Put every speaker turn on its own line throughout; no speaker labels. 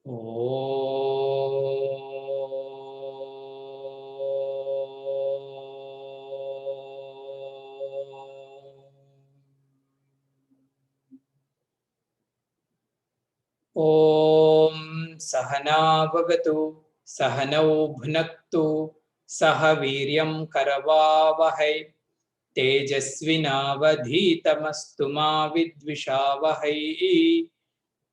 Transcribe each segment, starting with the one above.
ओम सहना भवतु सहनौ भुनक्तु सह वीर्यं करवावहै तेजस्विनावधीतमस्तु मा विद्विषावहै।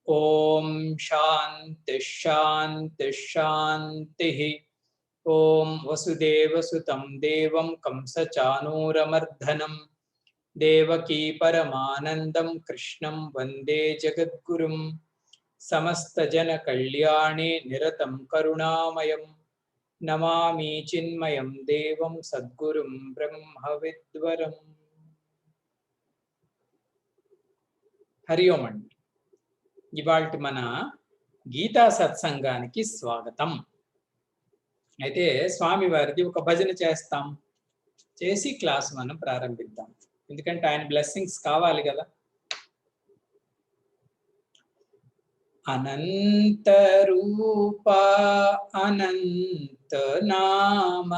ओम शांति शांति शांतिः। ओम वसुदेवसुतं देवं कंसचाणूरमर्दनं देवकी परमानन्दं कृष्णं वन्दे जगद्गुरुं। समस्त जन कल्याणे निरतं करुणामयं नमामि चिन्मयं देवं सद्गुरुं ब्रह्मविद्वरम्। हरि ओम अंडी ఇవాల్టి మన గీతా సత్సంగానికి స్వాగతం. అయితే స్వామి వారిది ఒక భజన చేస్తాం, చేసి క్లాస్ మనం ప్రారంభిద్దాం. ఎందుకంటే ఆయన బ్లెస్సింగ్స్ కావాలి కదా. అనంత రూప అనంత నామ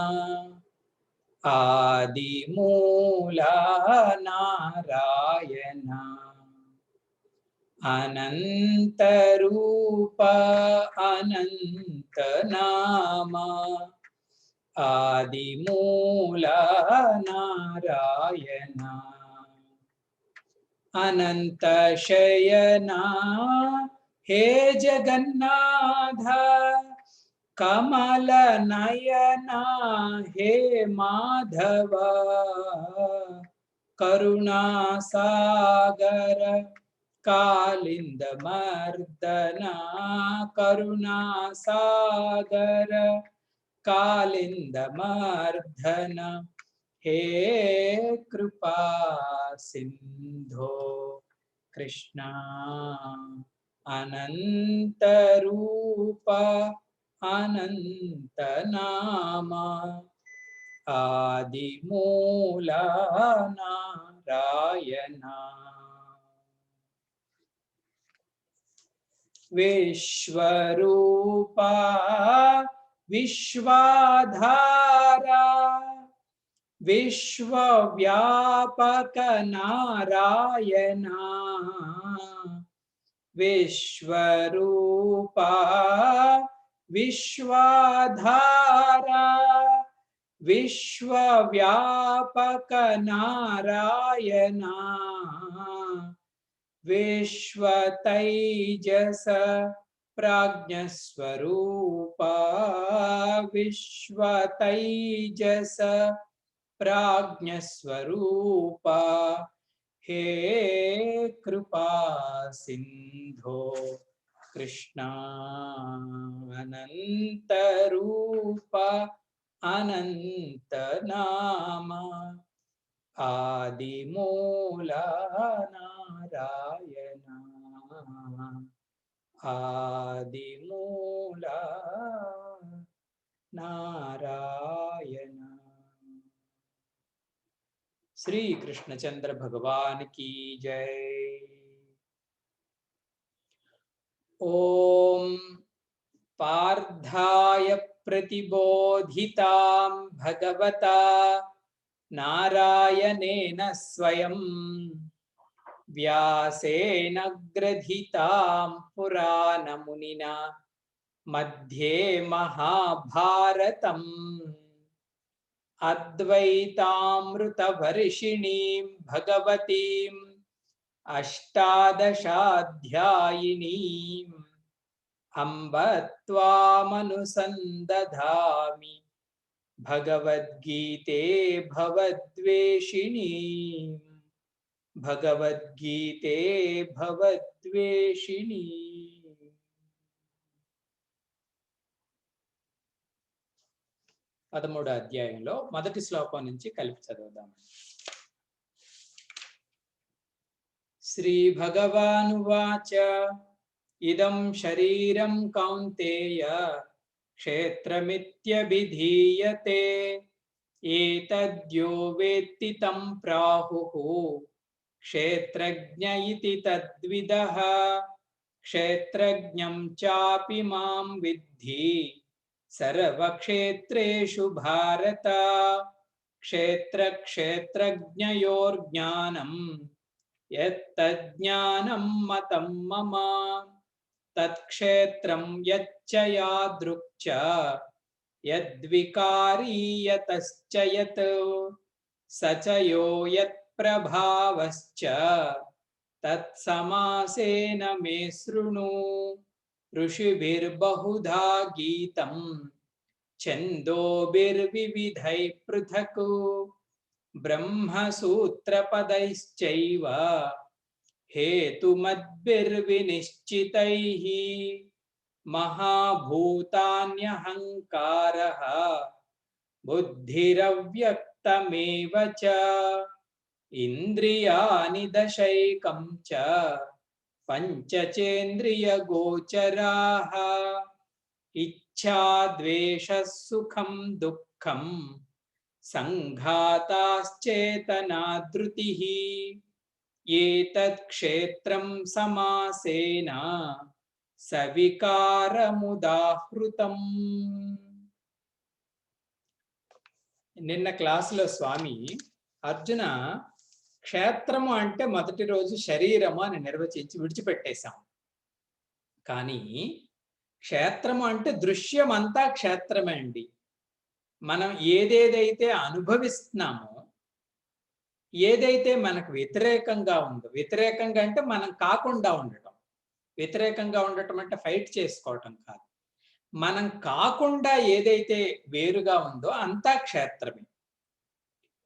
ఆది మూల నారాయణ అనంత రూప అనంత నామ ఆది మూల నారాయణ అనంత శయనా हे जगन्नाथ कमल नयना हे माधव करुणा सागर कालिंद मर्दना करुणा सागर कालिंद मर्दन हे कृपा सिंधो कृष्णा अनंत रूप अनंत नाम आदि मूल नारायण विश्वरूपा विश्वाधारा विश्वव्यापक नारायण विश्वरूपा विश्वाधारा विश्वव्यापक नारायण विश्वतैजस प्राज्ञस्वरूपा विश्वतैजस प्राज्ञस्वरूपा हे कृपा सिंधो कृष्णा अनंत रूप अनंत नाम आदि मूल नारायण आदि मूल नारायण। श्री कृष्णचंद्र भगवान की जय। ओम पार्थाय प्रतिबोधितां भगवता नारायणेन स्वयं व्यासेन ग्रथितां पुराणमुनिना मध्ये महाभारतम् अद्वैतामृतवर्षिणीं भगवतीम् अष्टादशाध्यायिनीम् अम्ब त्वामनुसन्दधामि भगवद्गीते भवद्वेषिणीम् भगवद्गीते भवद्वेषिणी। 13వ అధ్యాయంలో మొదటి శ్లోకం నుంచి కలిపి చదువుదాం. శ్రీ భగవానువాచ ఇదం శరీరం కౌంతేయ క్షేత్రమిత్యభిధీయతే ఏతద్యో వేత్తి తం ప్రాహుః క్షేత్రజ్ఞ ఇతి తద్విదః క్షేత్రజ్ఞం చాపి మాం విద్ధి సర్వక్షేత్రేషు భారత. క్షేత్రజ్ఞయోర్జ్ఞానం యత్తజ్ఞానం మతం మమ. తత్క్షేత్రం యచ్చ యాదృక్ చ యద్వికారీ యతశ్చ యత్ స చ యో యత్ప్రభావశ్చ తత్సమాసేన మే శృణు. ఋషిభిర్బహుధా గీతం ఛందోభిర్వివిధై పృథక్ బ్రహ్మసూత్రపदैश्चैव हेतुमद्भिर्विनिश्चितैः. महाभूतान्यहङ्कारः बुद्धिरव्यक्तमेव च इन्द्रियाणि दशैकं च पञ्चचेन्द्रियगोचराः. इच्छा द्वेषः सुखं दुःखं संघाताश्चेतना धृतिः. एतत् क्षेत्रं समासेन సవికారముదాహృతం. నిన్న క్లాసులో స్వామి అర్జున క్షేత్రము అంటే మొదటి రోజు శరీరము అని నిర్వచించి విడిచిపెట్టేశాం. కానీ క్షేత్రము అంటే దృశ్యమంతా క్షేత్రమే అండి. మనం ఏదేదైతే అనుభవిస్తున్నామో, ఏదైతే మనకు వ్యతిరేకంగా ఉందో, వ్యతిరేకంగా అంటే మనం కాకుండా ఉండటం. వ్యతిరేకంగా ఉండటం అంటే ఫైట్ చేసుకోవటం కాదు. మనం కాకుండా ఏదైతే వేరుగా ఉందో అంతా క్షేత్రమే.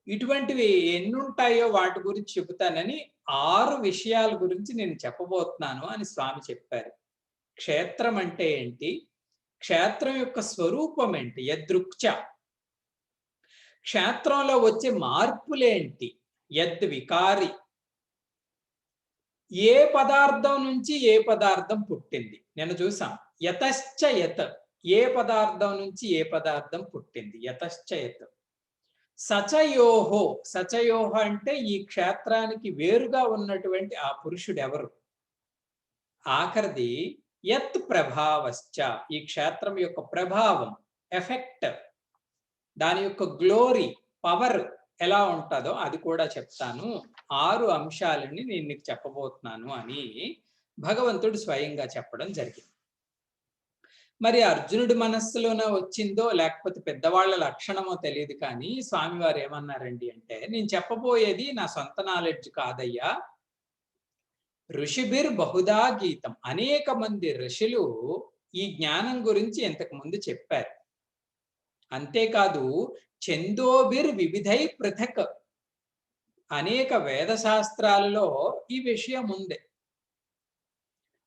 ఇటువంటివి ఎన్నుంటాయో వాటి గురించి చెబుతానని 6 విషయాల గురించి నేను చెప్పబోతున్నాను అని స్వామి చెప్పారు. క్షేత్రం అంటే ఏంటి, క్షేత్రం యొక్క స్వరూపం ఏంటి, యదృక్చ. క్షేత్రంలో వచ్చే మార్పులేంటి, యద్వికారి. ఏ పదార్థం నుంచి ఏ పదార్థం పుట్టింది నేను చూసాం. యతశ్చ యత్, ఏ పదార్థం నుంచి ఏ పదార్థం పుట్టింది, యతశ్చ యత్. సచయోహో, సచయోహ అంటే ఈ క్షేత్రానికి వేరుగా ఉన్నటువంటి ఆ పురుషుడు ఎవరు. ఆఖరిది యత్ ప్రభావశ్చ, ఈ క్షేత్రం యొక్క ప్రభావం, ఎఫెక్ట్, దాని యొక్క గ్లోరీ, పవర్ ఎలా ఉంటుందో అది కూడా చెప్తాను. 6 అంశాలని నేను నీకు చెప్పబోతున్నాను అని భగవంతుడు స్వయంగా చెప్పడం జరిగింది. మరి అర్జునుడి మనస్సులోనే వచ్చిందో లేకపోతే పెద్దవాళ్ళ లక్షణమో తెలియదు, కానీ స్వామివారు ఏమన్నారండి అంటే, నేను చెప్పబోయేది నా సొంత నాలెడ్జ్ కాదయ్యా. ఋషిభిర్ బహుదా గీతం, అనేక మంది ఋషులు ఈ జ్ఞానం గురించి ఇంతకు ముందు చెప్పారు. అంతేకాదు ఛందోభిర్ వివిధై పృథక్, అనేక వేద శాస్త్రాలలో ఈ విషయం ఉంది.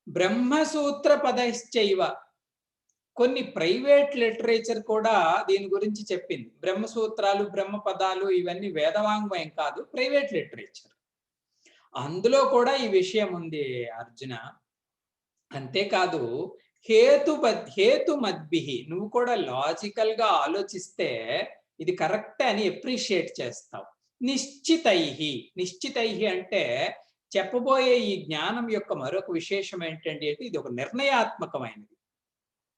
బ్రహ్మసూత్ర పదైశ్చైవ, కొన్ని ప్రైవేట్ లిటరేచర్ కూడా దీని గురించి చెప్పింది. బ్రహ్మసూత్రాలు, బ్రహ్మ పదాలు ఇవన్నీ వేదవాంగ్మయం కాదు, ప్రైవేట్ లిటరేచర్. అందులో కూడా ఈ విషయం ఉంది అర్జున. అంతేకాదు హేతుమద్భిహి, నువ్వు కూడా లాజికల్ గా ఆలోచిస్తే ఇది కరెక్ట్ అని అప్రిషియేట్ చేస్తావు. నిశ్చితైహి, నిశ్చితైహి అంటే చెప్పబోయే ఈ జ్ఞానం యొక్క మరొక విశేషం ఏంటంటే, ఇది ఒక నిర్ణయాత్మకమైనది,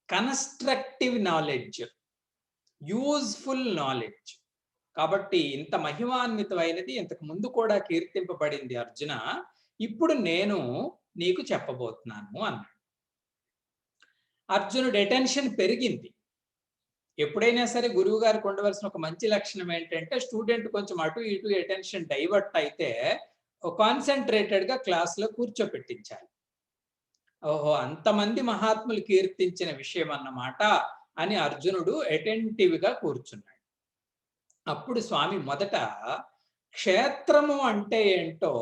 కన్స్ట్రక్టివ్ నాలెడ్జ్, యూజ్ఫుల్ నాలెడ్జ్. కాబట్టి ఇంత మహిమాన్వితమైనది ఇంతకు ముందు కూడా కీర్తింపబడింది అర్జున, ఇప్పుడు నేను నీకు చెప్పబోతున్నాను అన్నాడు. అర్జునుడి అటెన్షన్ పెరిగింది. ఎప్పుడైనా సరే గురువు గారికి ఉండవలసిన ఒక మంచి లక్షణం ఏంటంటే, స్టూడెంట్ కొంచెం అటు ఇటు అటెన్షన్ డైవర్ట్ అయితే కాన్సన్ట్రేటెడ్ గా క్లాస్ లో కూర్చోపెట్టించాలి. ఓహో, అంతమంది మహాత్ములు కీర్తించిన విషయం అన్నమాట అని అర్జునుడు అటెంటివ్ గా కూర్చున్నాడు. అప్పుడు స్వామి మొదట క్షేత్రము అంటే ఏంటో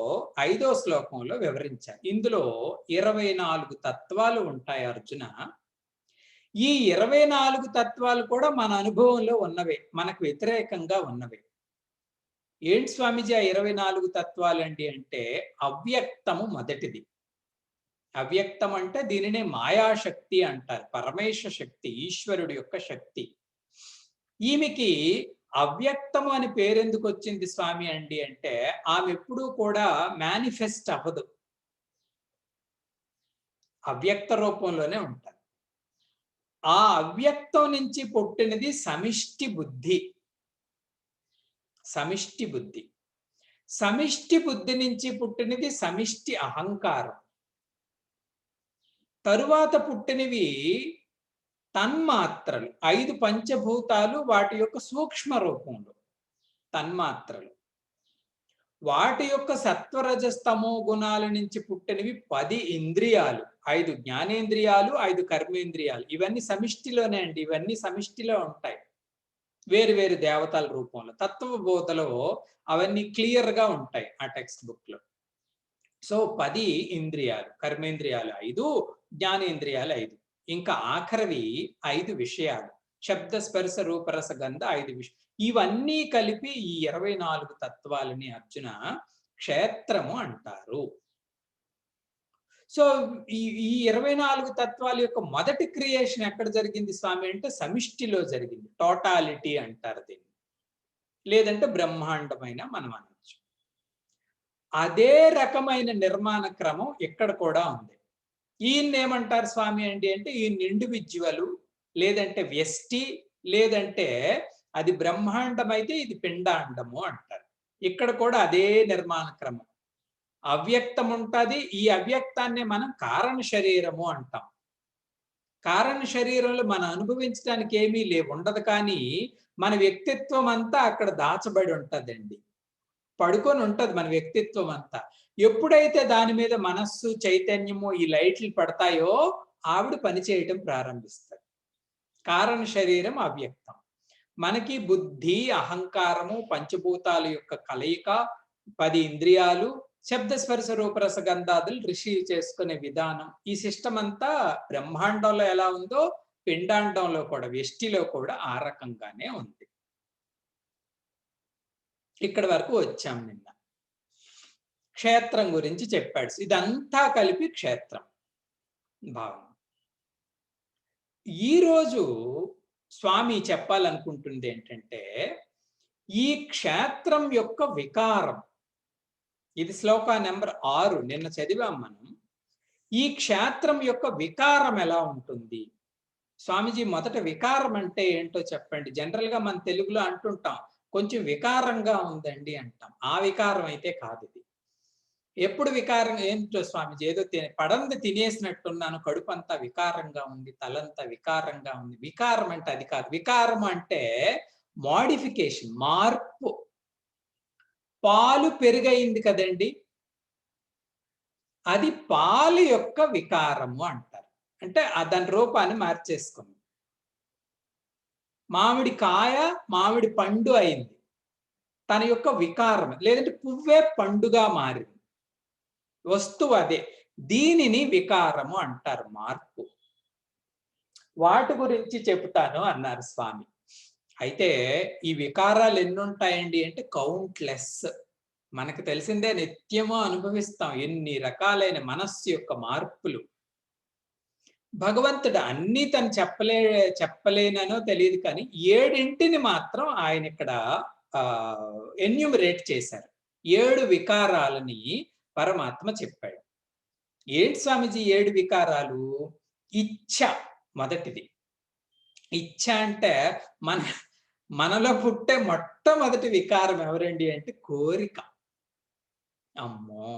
5వ శ్లోకంలో వివరించారు. ఇందులో 24 తత్వాలు ఉంటాయి అర్జున. ఈ 24 తత్వాలు కూడా మన అనుభవంలో ఉన్నవే, మనకు వ్యతిరేకంగా ఉన్నవే. ఏంటి స్వామిజీ ఆ 24 తత్వాలండి అంటే, అవ్యక్తము మొదటిది. అవ్యక్తం అంటే దీనినే మాయాశక్తి అంటారు, పరమేశ శక్తి, ఈశ్వరుడు యొక్క శక్తి. ఈమెకి అవ్యక్తము అని పేరెందుకు వచ్చింది స్వామి అండి అంటే, ఆమె ఎప్పుడూ కూడా మేనిఫెస్ట్ అవ్వదు. అవ్యక్త రూపంలోనే ఉంటారు. ఆ అవ్యక్తం నుంచి పుట్టినది సమిష్టి బుద్ధి. సమిష్టి బుద్ధి. సమిష్టి బుద్ధి నుంచి పుట్టినది సమిష్టి అహంకారం. తరువాత పుట్టినవి తన్మాత్రలు. 5 పంచభూతాలు వాటి యొక్క సూక్ష్మ రూపంలో తన్మాత్రలు. వాటి యొక్క సత్వరజస్తమో గుణాల నుంచి పుట్టినవి 10 ఇంద్రియాలు. 5 జ్ఞానేంద్రియాలు, 5 కర్మేంద్రియాలు. ఇవన్నీ సమిష్టిలోనే అండి. ఇవన్నీ సమిష్టిలో ఉంటాయి. వేరు వేరు దేవతల రూపంలో. తత్వబోధలో అవన్నీ క్లియర్ గా ఉంటాయి ఆ టెక్స్ట్ బుక్ లో. సో 10 ఇంద్రియాలు, కర్మేంద్రియాలు 5, జ్ఞానేంద్రియాలు 5. ఇంకా ఆఖరివి 5 విషయాలు. శబ్ద స్పర్శ రూపరస గంధ 5 విషయాలు. ఇవన్నీ కలిపి ఈ 24 తత్వాలని అర్జున క్షేత్రము అంటారు. సో ఈ 24 తత్వాల యొక్క మొదటి క్రియేషన్ ఎక్కడ జరిగింది స్వామి అంటే సమిష్టిలో జరిగింది. టోటాలిటీ అంటారు దీన్ని. లేదంటే బ్రహ్మాండమైన మనం అనొచ్చు. అదే రకమైన నిర్మాణ క్రమం ఇక్కడ కూడా ఉంది. ఈయన్ని ఏమంటారు స్వామి అంటే ఈయన ఇండివిజువల్, లేదంటే వ్యష్టి, లేదంటే అది బ్రహ్మాండం అయితే ఇది పిండాండము అంటారు. ఇక్కడ కూడా అదే నిర్మాణ క్రమం. అవ్యక్తం ఉంటుంది. ఈ అవ్యక్తాన్ని మనం కారణ శరీరము అంటాం. కారణ శరీరంలో మనం అనుభవించడానికి ఏమీ ఉండదు, కానీ మన వ్యక్తిత్వం అంతా అక్కడ దాచబడి ఉంటుందండి. పడుకొని ఉంటది మన వ్యక్తిత్వం అంతా. ఎప్పుడైతే దాని మీద మనస్సు, చైతన్యము, ఈ లైట్లు పడతాయో ఆవిడ పనిచేయటం ప్రారంభిస్తారు. కారణ శరీరం అవ్యక్తం. మనకి బుద్ధి, అహంకారము, పంచభూతాల యొక్క కలయిక, 10 ఇంద్రియాలు, శబ్ద స్పర్శ రూపరస గంధాదులు రిసీవ్ చేసుకునే విధానం, ఈ సిస్టమ్ అంతా బ్రహ్మాండంలో ఎలా ఉందో పిండాండంలో కూడా, వ్యష్టిలో కూడా ఆ రకంగానే ఉంది. ఇక్కడ వరకు వచ్చాం నిన్న. క్షేత్రం గురించి చెప్పాడు. ఇదంతా కలిపి క్షేత్రం భావన. ఈరోజు స్వామి చెప్పాలనుకుంటుంది ఏంటంటే, ఈ క్షేత్రం యొక్క వికారం. ఇది శ్లోక నెంబర్ 6 నిన్న చదివాం మనం. ఈ క్షేత్రం యొక్క వికారం ఎలా ఉంటుంది? స్వామిజీ మొదట వికారం అంటే ఏంటో చెప్పండి. జనరల్ గా మన తెలుగులో అంటుంటాం, కొంచెం వికారంగా ఉందండి అంటాం. ఆ వికారం అయితే కాదు ఇది. ఎప్పుడు వికారం ఏంటో స్వామిజీ, ఏదో పడంది తినేసినట్టున్నాను, కడుపు అంతా వికారంగా ఉంది, తలంతా వికారంగా ఉంది. వికారం అంటే అది కాదు. వికారం అంటే మోడిఫికేషన్, మార్పు. పాలు పెరుగైంది కదండి, అది పాలు యొక్క వికారము అంటారు. అంటే దాని రూపాన్ని మార్చేసుకుంది. మామిడి కాయ మామిడి పండు అయింది, తన యొక్క వికారం. లేదంటే పువ్వే పండుగా మారింది, వస్తువు అదే. దీనిని వికారము అంటారు, మార్పు. వాటి గురించి చెబుతాను అన్నారు స్వామి. అయితే ఈ వికారాలు ఎన్ని ఉంటాయండి అంటే కౌంట్లెస్. మనకు తెలిసిందే, నిత్యము అనుభవిస్తాం ఎన్ని రకాలైన మనస్సు యొక్క మార్పులు. భగవంతుడు అన్ని తను చెప్పలేనో తెలియదు, కానీ 7 మాత్రం ఆయన ఇక్కడ ఎన్యూమరేట్ చేశారు. 7 వికారాలని పరమాత్మ చెప్పాడు. ఏంటి స్వామిజీ 7 వికారాలు? ఇచ్ఛ మొదటిది. ఇచ్ఛ అంటే మనలో పుట్టే మొట్టమొదటి వికారం ఎవరండి అంటే కోరిక. అమ్మో!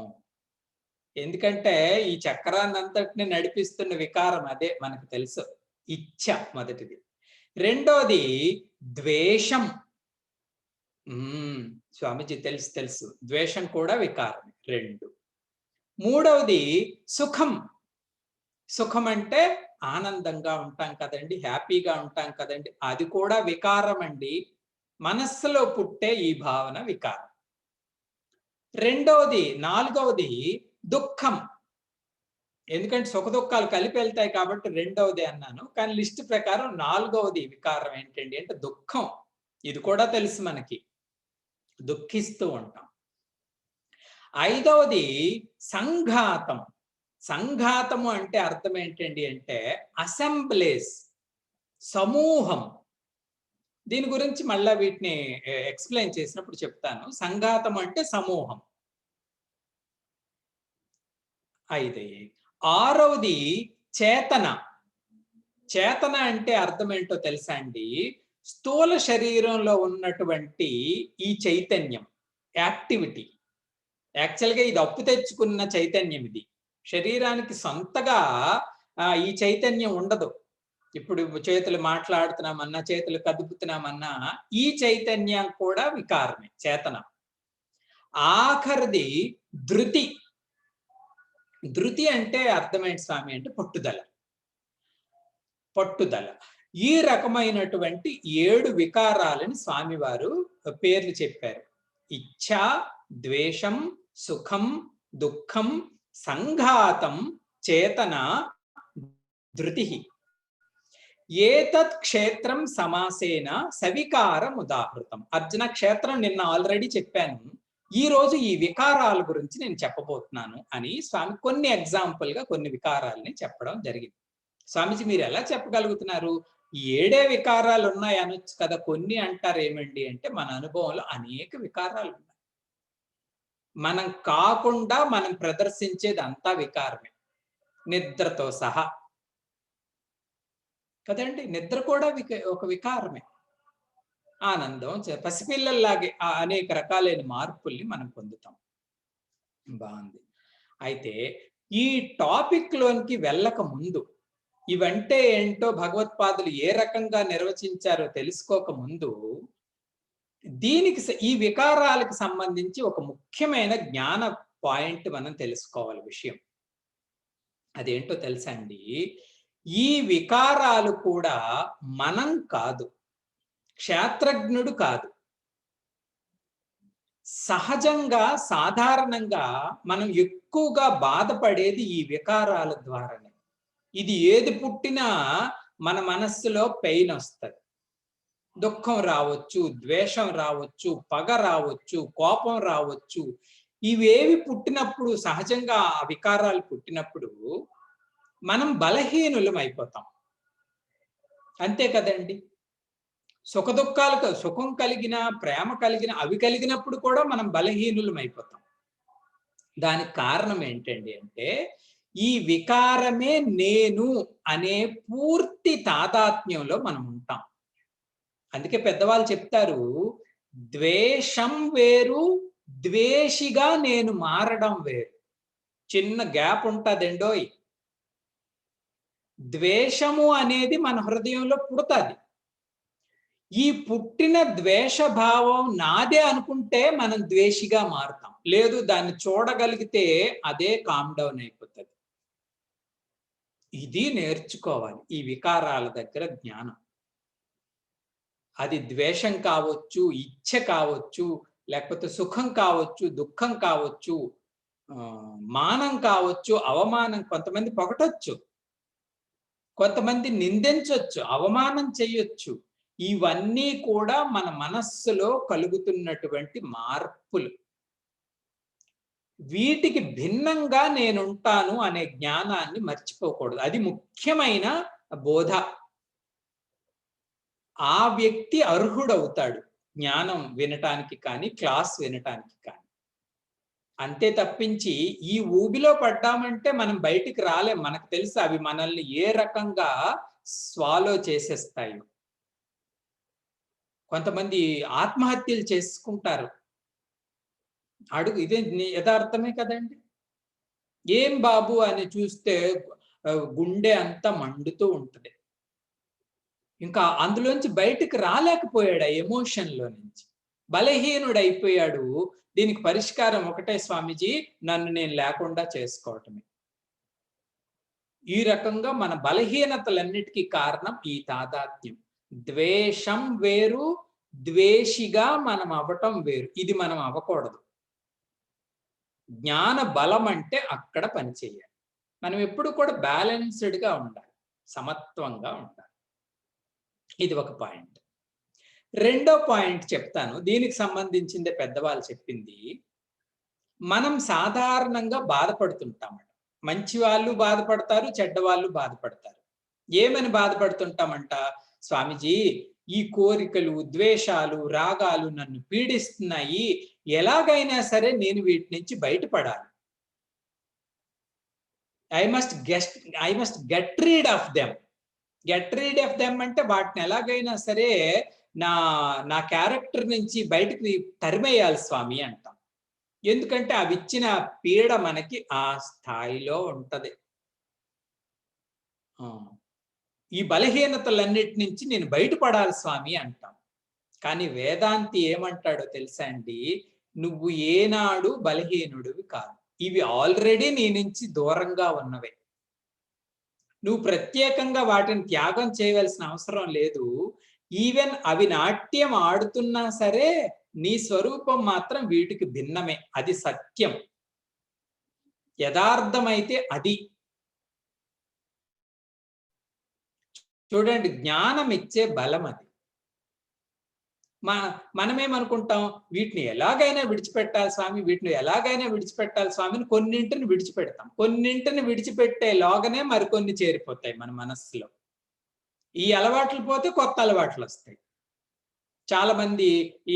ఎందుకంటే ఈ చక్రాన్ని అంతటిని నడిపిస్తున్న వికారం అదే, మనకు తెలుసు. ఇచ్ఛ మొదటిది. రెండోది ద్వేషం. స్వామిజీ తెలుసు, ద్వేషం కూడా వికారం. 2. మూడవది సుఖం. సుఖం అంటే ఆనందంగా ఉంటాం కదండి, హ్యాపీగా ఉంటాం కదండి, అది కూడా వికారం అండి. మనస్సులో పుట్టే ఈ భావన వికారం. నాలుగవది దుఃఖం. ఎందుకంటే సుఖ దుఃఖాలు కలిపి వెళ్తాయి కాబట్టి రెండవది అన్నాను, కానీ లిస్ట్ ప్రకారం 4వది వికారం ఏంటండి అంటే దుఃఖం. ఇది కూడా తెలుసు మనకి, దుఃఖిస్తూ ఉంటాం. 5వది సంఘాతం. సంఘాతము అంటే అర్థం ఏంటండి అంటే అసెంబ్లేస్, సమూహం. దీని గురించి మళ్ళా వీటిని ఎక్స్ప్లెయిన్ చేసినప్పుడు చెప్తాను. సంఘాతం అంటే సమూహం. 5. ఆరవది చేతన. చేతన అంటే అర్థం ఏంటో తెలుసా అండి? స్థూల శరీరంలో ఉన్నటువంటి ఈ చైతన్యం, యాక్టివిటీ. యాక్చువల్‌గా ఇది అప్పు తెచ్చుకున్న చైతన్యం ఇది. శరీరానికి సొంతగా ఈ చైతన్యం ఉండదు. ఇప్పుడు చేతులు మాట్లాడుతున్నామన్నా, చేతులు కదుపుతున్నామన్నా ఈ చైతన్యం కూడా వికారమే, చేతన. ఆఖరిది ధృతి. ధృతి అంటే అర్థమేంటి స్వామి అంటే పట్టుదల. పట్టుదల. ఈ రకమైనటువంటి 7 వికారాలని స్వామివారు పేర్లు చెప్పారు. ఇచ్ఛ, ద్వేషం, సుఖం, దుఃఖం, సంఘాతం, చేతన, ధృతి. ఏతత్ క్షేత్రం సమాసేన సవికారం ఉదాహృతం. అర్జున, క్షేత్రం నిన్న ఆల్రెడీ చెప్పాను. ఈ రోజు ఈ వికారాల గురించి నేను చెప్పబోతున్నాను అని స్వామి కొన్ని ఎగ్జాంపుల్ గా కొన్ని వికారాలని చెప్పడం జరిగింది. స్వామిజీ, మీరు ఎలా చెప్పగలుగుతున్నారు? 7 వికారాలు ఉన్నాయి అనొచ్చు కదా, కొన్ని అంటారు ఏమండి అంటే, మన అనుభవంలో అనేక వికారాలు ఉన్నాయి. మనం కాకుండా మనం ప్రదర్శించేది అంతా వికారమే, నిద్రతో సహా కదండి. నిద్ర కూడా ఒక వికారమే. ఆనందం, పసిపిల్లల్లాగే అనేక రకాలైన మార్పుల్ని మనం పొందుతాం. బాగుంది. అయితే ఈ టాపిక్ లోనికి వెళ్ళక ముందు, ఇవంటే ఏంటో భగవత్పాదులు ఏ రకంగా నిర్వచించారో తెలుసుకోక ముందు, దీనికి ఈ వికారాలకు సంబంధించి ఒక ముఖ్యమైన జ్ఞాన పాయింట్ మనం తెలుసుకోవాలి. విషయం అదేంటో తెలుసా అండి? ఈ వికారాలు కూడా మనం కాదు, క్షేత్రజ్ఞుడు కాదు. సహజంగా, సాధారణంగా మనం ఎక్కువగా బాధపడేది ఈ వికారాల ద్వారానే. ఇది ఏది పుట్టినా మన మనస్సులో పెయిన్ వస్తుంది. దుఃఖం రావచ్చు, ద్వేషం రావచ్చు, పగ రావచ్చు, కోపం రావచ్చు. ఇవేవి పుట్టినప్పుడు, సహజంగా ఆ వికారాలు పుట్టినప్పుడు మనం బలహీనులం అయిపోతాం. అంతే కదండి. సుఖ దుఃఖాలు, సుఖం కలిగిన, ప్రేమ కలిగిన, అవి కలిగినప్పుడు కూడా మనం బలహీనులం అయిపోతాం. దానికి కారణం ఏంటండి అంటే, ఈ వికారమే నేను అనే పూర్తి తాదాత్మ్యంలో మనం ఉంటాం. అందుకే పెద్దవాళ్ళు చెప్తారు, ద్వేషం వేరు, ద్వేషిగా నేను మారడం వేరు. చిన్న గ్యాప్ ఉంటుందండోయ్. ద్వేషము అనేది మన హృదయంలో పుడుతుంది. ఈ పుట్టిన ద్వేషభావం నాదే అనుకుంటే మనం ద్వేషిగా మారుతాం. లేదు, దాన్ని చూడగలిగితే అదే కామ్ డౌన్ అయిపోతుంది. ఇది నేర్చుకోవాలి ఈ వికారాల దగ్గర జ్ఞానం. అది ద్వేషం కావచ్చు, ఇచ్ఛ కావచ్చు, లేకపోతే సుఖం కావచ్చు, దుఃఖం కావచ్చు, మానం కావచ్చు, అవమానం. కొంతమంది పొగటొచ్చు, కొంతమంది నిందించవచ్చు, అవమానం చేయొచ్చు. ఇవన్నీ కూడా మన మనస్సులో కలుగుతున్నటువంటి మార్పులు. వీటికి భిన్నంగా నేనుంటాను అనే జ్ఞానాన్ని మర్చిపోకూడదు. అది ముఖ్యమైన బోధ. ఆ వ్యక్తి అర్హుడవుతాడు జ్ఞానం వినటానికి కానీ, క్లాస్ వినటానికి కానీ. అంతే తప్పించి ఈ ఊబిలో పడ్డామంటే మనం బయటికి రాలేం. మనకు తెలుసు అవి మనల్ని ఏ రకంగా స్వాలో చేసేస్తాయి. కొంతమంది ఆత్మహత్యలు చేసుకుంటారు. అడుగు, ఇదే యథార్థమే కదండి. ఏం బాబు అని చూస్తే గుండె అంతా మండుతూ ఉంటుంది. ఇంకా అందులోంచి బయటికి రాలేకపోయాడు ఆ ఎమోషన్లో నుంచి, బలహీనుడైపోయాడు. దీనికి పరిష్కారం ఒకటే స్వామీజీ, నన్ను నేను లేకుండా చేసుకోవటమే. ఈ రకంగా మన బలహీనతలన్నిటికీ కారణం ఈ తాదాత్మ్యం. ద్వేషం వేరు, ద్వేషిగా మనం అవ్వటం వేరు. ఇది మనం అవ్వకూడదు. జ్ఞాన బలం అంటే అక్కడ పనిచేయాలి. మనం ఎప్పుడు కూడా బ్యాలెన్స్డ్గా ఉండాలి, సమత్వంగా ఉండాలి. ఇది ఒక పాయింట్. రెండో పాయింట్ చెప్తాను, దీనికి సంబంధించిందే పెద్దవాళ్ళు చెప్పింది. మనం సాధారణంగా బాధపడుతుంటామట. మంచి వాళ్ళు బాధపడతారు, చెడ్డవాళ్ళు బాధపడతారు. ఏమని బాధపడుతుంటామంట? స్వామీజీ, ఈ కోరికలు, ద్వేషాలు, రాగాలు నన్ను పీడిస్తున్నాయి, ఎలాగైనా సరే నేను వీటి నుంచి బయటపడాలి. I must get rid of them. Get rid of them అంటే వాటిని ఎలాగైనా సరే నా నా క్యారెక్టర్ నుంచి బయటికి తరిమేయాలి స్వామి అంటాం. ఎందుకంటే అవి ఇచ్చిన పీడ మనకి ఆ స్థాయిలో ఉంటది. ఈ బలహీనతలన్నిటి నుంచి నేను బయటపడాలి స్వామి అంటాం. కానీ వేదాంతి ఏమంటాడో తెలుసా అండి? నువ్వు ఏనాడు బలహీనుడివి కాదు. ఇవి ఆల్రెడీ నీ నుంచి దూరంగా ఉన్నవే. నువ్వు ప్రత్యేకంగా వాటిని త్యాగం చేయవలసిన అవసరం లేదు. ఈవెన్ అవి నాట్యం ఆడుతున్నా సరే నీ స్వరూపం మాత్రం వీటికి భిన్నమే. అది సత్యం. యథార్థమైతే అది. చూడండి, జ్ఞానం ఇచ్చే బలం అది. మనమేమనుకుంటాం, వీటిని ఎలాగైనా విడిచిపెట్టాలి స్వామి, వీటిని ఎలాగైనా విడిచిపెట్టాలి స్వామిని కొన్నింటిని విడిచిపెడతాం. కొన్నింటిని విడిచిపెట్టే లోగనే మరికొన్ని చేరిపోతాయి మన మనస్సులో. ఈ అలవాట్లు పోతే కొత్త అలవాట్లు వస్తాయి. చాలా మంది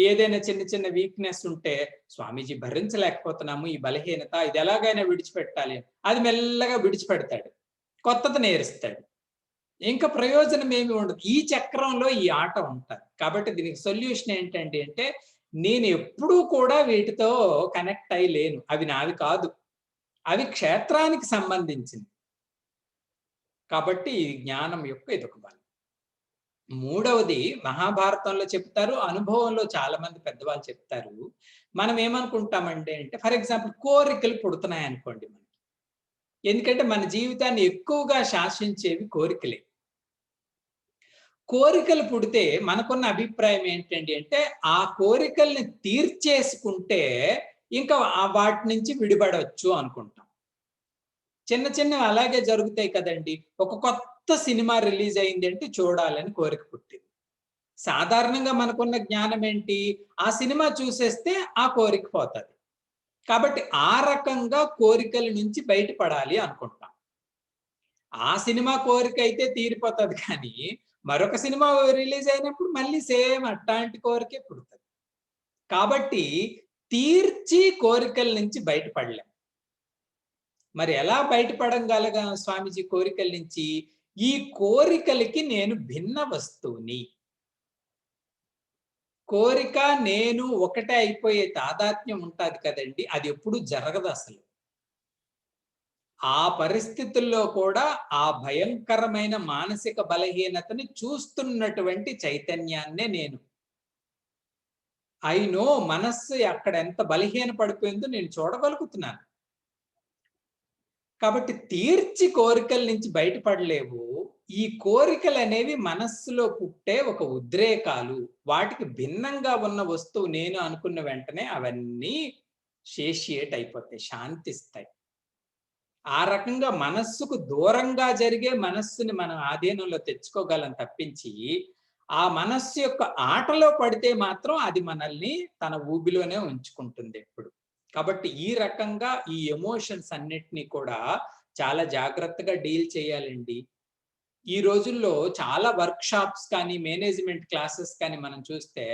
ఏదైనా చిన్న చిన్న వీక్నెస్ ఉంటే, స్వామీజీ భరించలేకపోతున్నాము ఈ బలహీనత, ఇది ఎలాగైనా విడిచిపెట్టాలి. అది మెల్లగా విడిచిపెడతాడు, కొత్తది నేర్స్తాడు. ఇంకా ప్రయోజనం ఏమి ఉండదు. ఈ చక్రంలో ఈ ఆట ఉంటుంది. కాబట్టి దీనికి సొల్యూషన్ ఏంటండి అంటే, నేను ఎప్పుడూ కూడా వీటితో కనెక్ట్ అయి లేను. అవి నావి కాదు. అవి క్షేత్రానికి సంబంధించింది. కాబట్టి ఈ జ్ఞానం యొక్క ఇదొక బలం. మూడవది మహాభారతంలో చెప్తారు, అనుభవంలో చాలా మంది పెద్దవాళ్ళు చెప్తారు. మనం ఏమనుకుంటామంటే ఫర్ ఎగ్జాంపుల్ కోరికలు పుడుతున్నాయి అనుకోండి మనకి. ఎందుకంటే మన జీవితాన్ని ఎక్కువగా శాసించేవి కోరికలే. కోరికలు పుడితే మనకున్న అభిప్రాయం ఏంటండి అంటే, ఆ కోరికల్ని తీర్చేసుకుంటే ఇంకా వాటి నుంచి విడిపడవచ్చు అనుకుంటాం. చిన్న చిన్నవి అలాగే జరుగుతాయి కదండి. ఒక కొత్త సినిమా రిలీజ్ అయింది అంటే చూడాలని కోరిక పుట్టింది. సాధారణంగా మనకున్న జ్ఞానం ఏంటి? ఆ సినిమా చూసేస్తే ఆ కోరిక పోతది. కాబట్టి ఆ రకంగా కోరికల నుంచి బయటపడాలి అనుకుంటాం. ఆ సినిమా కోరిక అయితే తీరిపోతది కానీ, మరొక సినిమా రిలీజ్ అయినప్పుడు మళ్ళీ సేమ్ అట్లాంటి కోరికే పుడుతది. కాబట్టి తీర్చి కోరికల నుంచి బయటపడలేం. మరి ఎలా బయటపడగలగా స్వామీజీ కోరికల నుంచి? ఈ కోరికలకి నేను భిన్న వస్తువుని. కోరిక నేను ఒకటే అయిపోయే తాదాత్మ్యం ఉంటది కదండి, అది ఎప్పుడు జరగదు అసలు. ఆ పరిస్థితుల్లో కూడా ఆ భయంకరమైన మానసిక బలహీనతని చూస్తున్నటువంటి చైతన్యాన్నే నేను. ఐ నో మనస్సు అక్కడ ఎంత బలహీన పడిపోయిందో నేను చూడగలుగుతున్నాను. కాబట్టి తీర్చి కోరికల నుంచి బయటపడలేవు. ఈ కోరికలు అనేవి మనస్సులో పుట్టే ఒక ఉద్రేకాలు. వాటికి భిన్నంగా ఉన్న వస్తువు నేను అనుకున్న వెంటనే అవన్నీ సేషియేట్ అయిపోతాయి, శాంతిస్తాయి. ఆ రకంగా మనస్సుకు దూరంగా జరిగే మనస్సుని మనం ఆధీనంలో తెచ్చుకోగలం తప్పించి, ఆ మనస్సు యొక్క ఆటలో పడితే మాత్రం అది మనల్ని తన ఊబిలోనే ఉంచుకుంటుంది ఎప్పుడు. కాబట్టి ఈ రకంగా ఈ ఎమోషన్స్ అన్నిటినీ కూడా చాలా జాగ్రత్తగా డీల్ చేయాలండి. ఈ రోజుల్లో చాలా వర్క్ షాప్స్ కానీ, మేనేజ్మెంట్ క్లాసెస్ కానీ మనం చూస్తే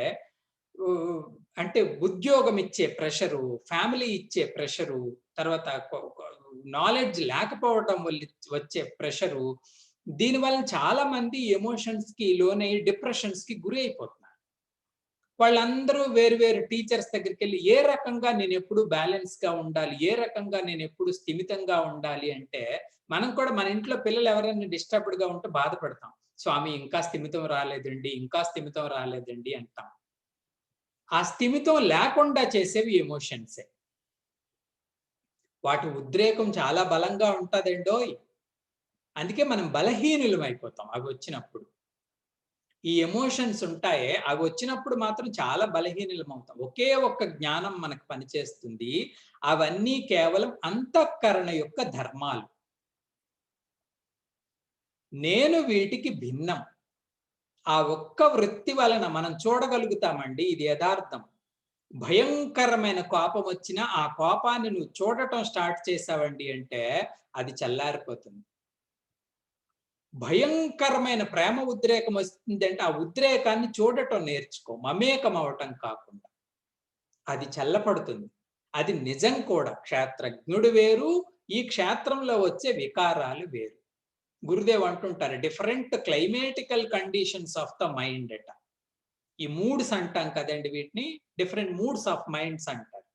అంటే ఉద్యోగం ఇచ్చే ప్రెషరు, ఫ్యామిలీ ఇచ్చే ప్రెషరు, తర్వాత నాలెడ్జ్ లేకపోవటం వల్ల వచ్చే ప్రెషరు, దీనివల్ల చాలా మంది ఎమోషన్స్ కి లోనయ్యి డిప్రెషన్స్ కి గురి అయిపోతున్నారు. వాళ్ళందరూ వేరు వేరు టీచర్స్ దగ్గరికి వెళ్ళి ఏ రకంగా నేను ఎప్పుడు బ్యాలెన్స్ గా ఉండాలి, ఏ రకంగా నేను ఎప్పుడు స్థిమితంగా ఉండాలి అంటే, మనం కూడా మన ఇంట్లో పిల్లలు ఎవరైనా డిస్టర్బ్డ్ గా ఉంటే బాధపడతాం. స్వామి ఇంకా స్థిమితం రాలేదండి, ఇంకా స్థిమితం రాలేదండి అంటాం. ఆ స్థిమితం లేకుండా చేసేవి ఎమోషన్సే. వాటి ఉద్రేకం చాలా బలంగా ఉంటదండోయ్. అందుకే మనం బలహీనులం అయిపోతాం అవి వచ్చినప్పుడు. ఈ ఎమోషన్స్ ఉంటాయే, అవి వచ్చినప్పుడు మాత్రం చాలా బలహీనులం అవుతాం. ఒకే ఒక్క జ్ఞానం మనకు పనిచేస్తుంది. అవన్నీ కేవలం అంతఃకరణ యొక్క ధర్మాలు. నేను వీటికి భిన్నం. ఆ ఒక్క వృత్తి వలన మనం చూడగలుగుతామండి, ఇది యథార్థం. భయంకరమైన కోపం వచ్చినా ఆ కోపాన్ని నువ్వు చూడటం స్టార్ట్ చేసావండి అంటే అది చల్లారిపోతుంది. భయంకరమైన ప్రేమ ఉద్రేకం వస్తుందంటే ఆ ఉద్రేకాన్ని చూడటం నేర్చుకో, మమేకం అవటం కాకుండా. అది చల్లపడుతుంది. అది నిజం కూడా. క్షేత్రజ్ఞుడు వేరు, ఈ క్షేత్రంలో వచ్చే వికారాలు వేరు. గురుదేవ్ అంటుంటారు different climatical conditions of the mind అట. ఈ మూడ్స్ అంటాం కదండి, వీటిని డిఫరెంట్ మూడ్స్ ఆఫ్ మైండ్స్ అంటారు.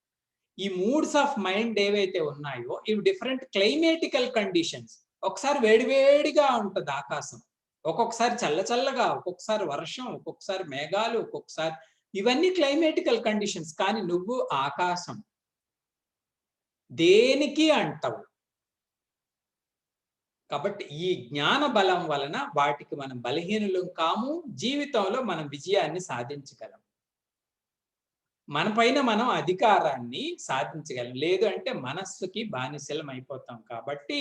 ఈ మూడ్స్ ఆఫ్ మైండ్ ఏవైతే ఉన్నాయో ఇవి డిఫరెంట్ క్లైమేటికల్ కండిషన్స్. ఒకసారి వేడివేడిగా ఉంటుంది ఆకాశం, ఒక్కొక్కసారి చల్లచల్లగా, ఒక్కొక్కసారి వర్షం, ఒక్కొక్కసారి మేఘాలు, ఒక్కొక్కసారి ఇవన్నీ క్లైమేటికల్ కండిషన్స్. కానీ నువ్వు ఆకాశం దేనికి అంటావు. కాబట్టి ఈ జ్ఞాన బలం వలన వాటికి మనం బలహీనులం కాము, జీవితంలో మనం విజయాన్ని సాధించగలం, మన పైన మనం అధికారాన్ని సాధించగలం. లేదు అంటే మనస్సుకి బానిసలం అయిపోతాం. కాబట్టి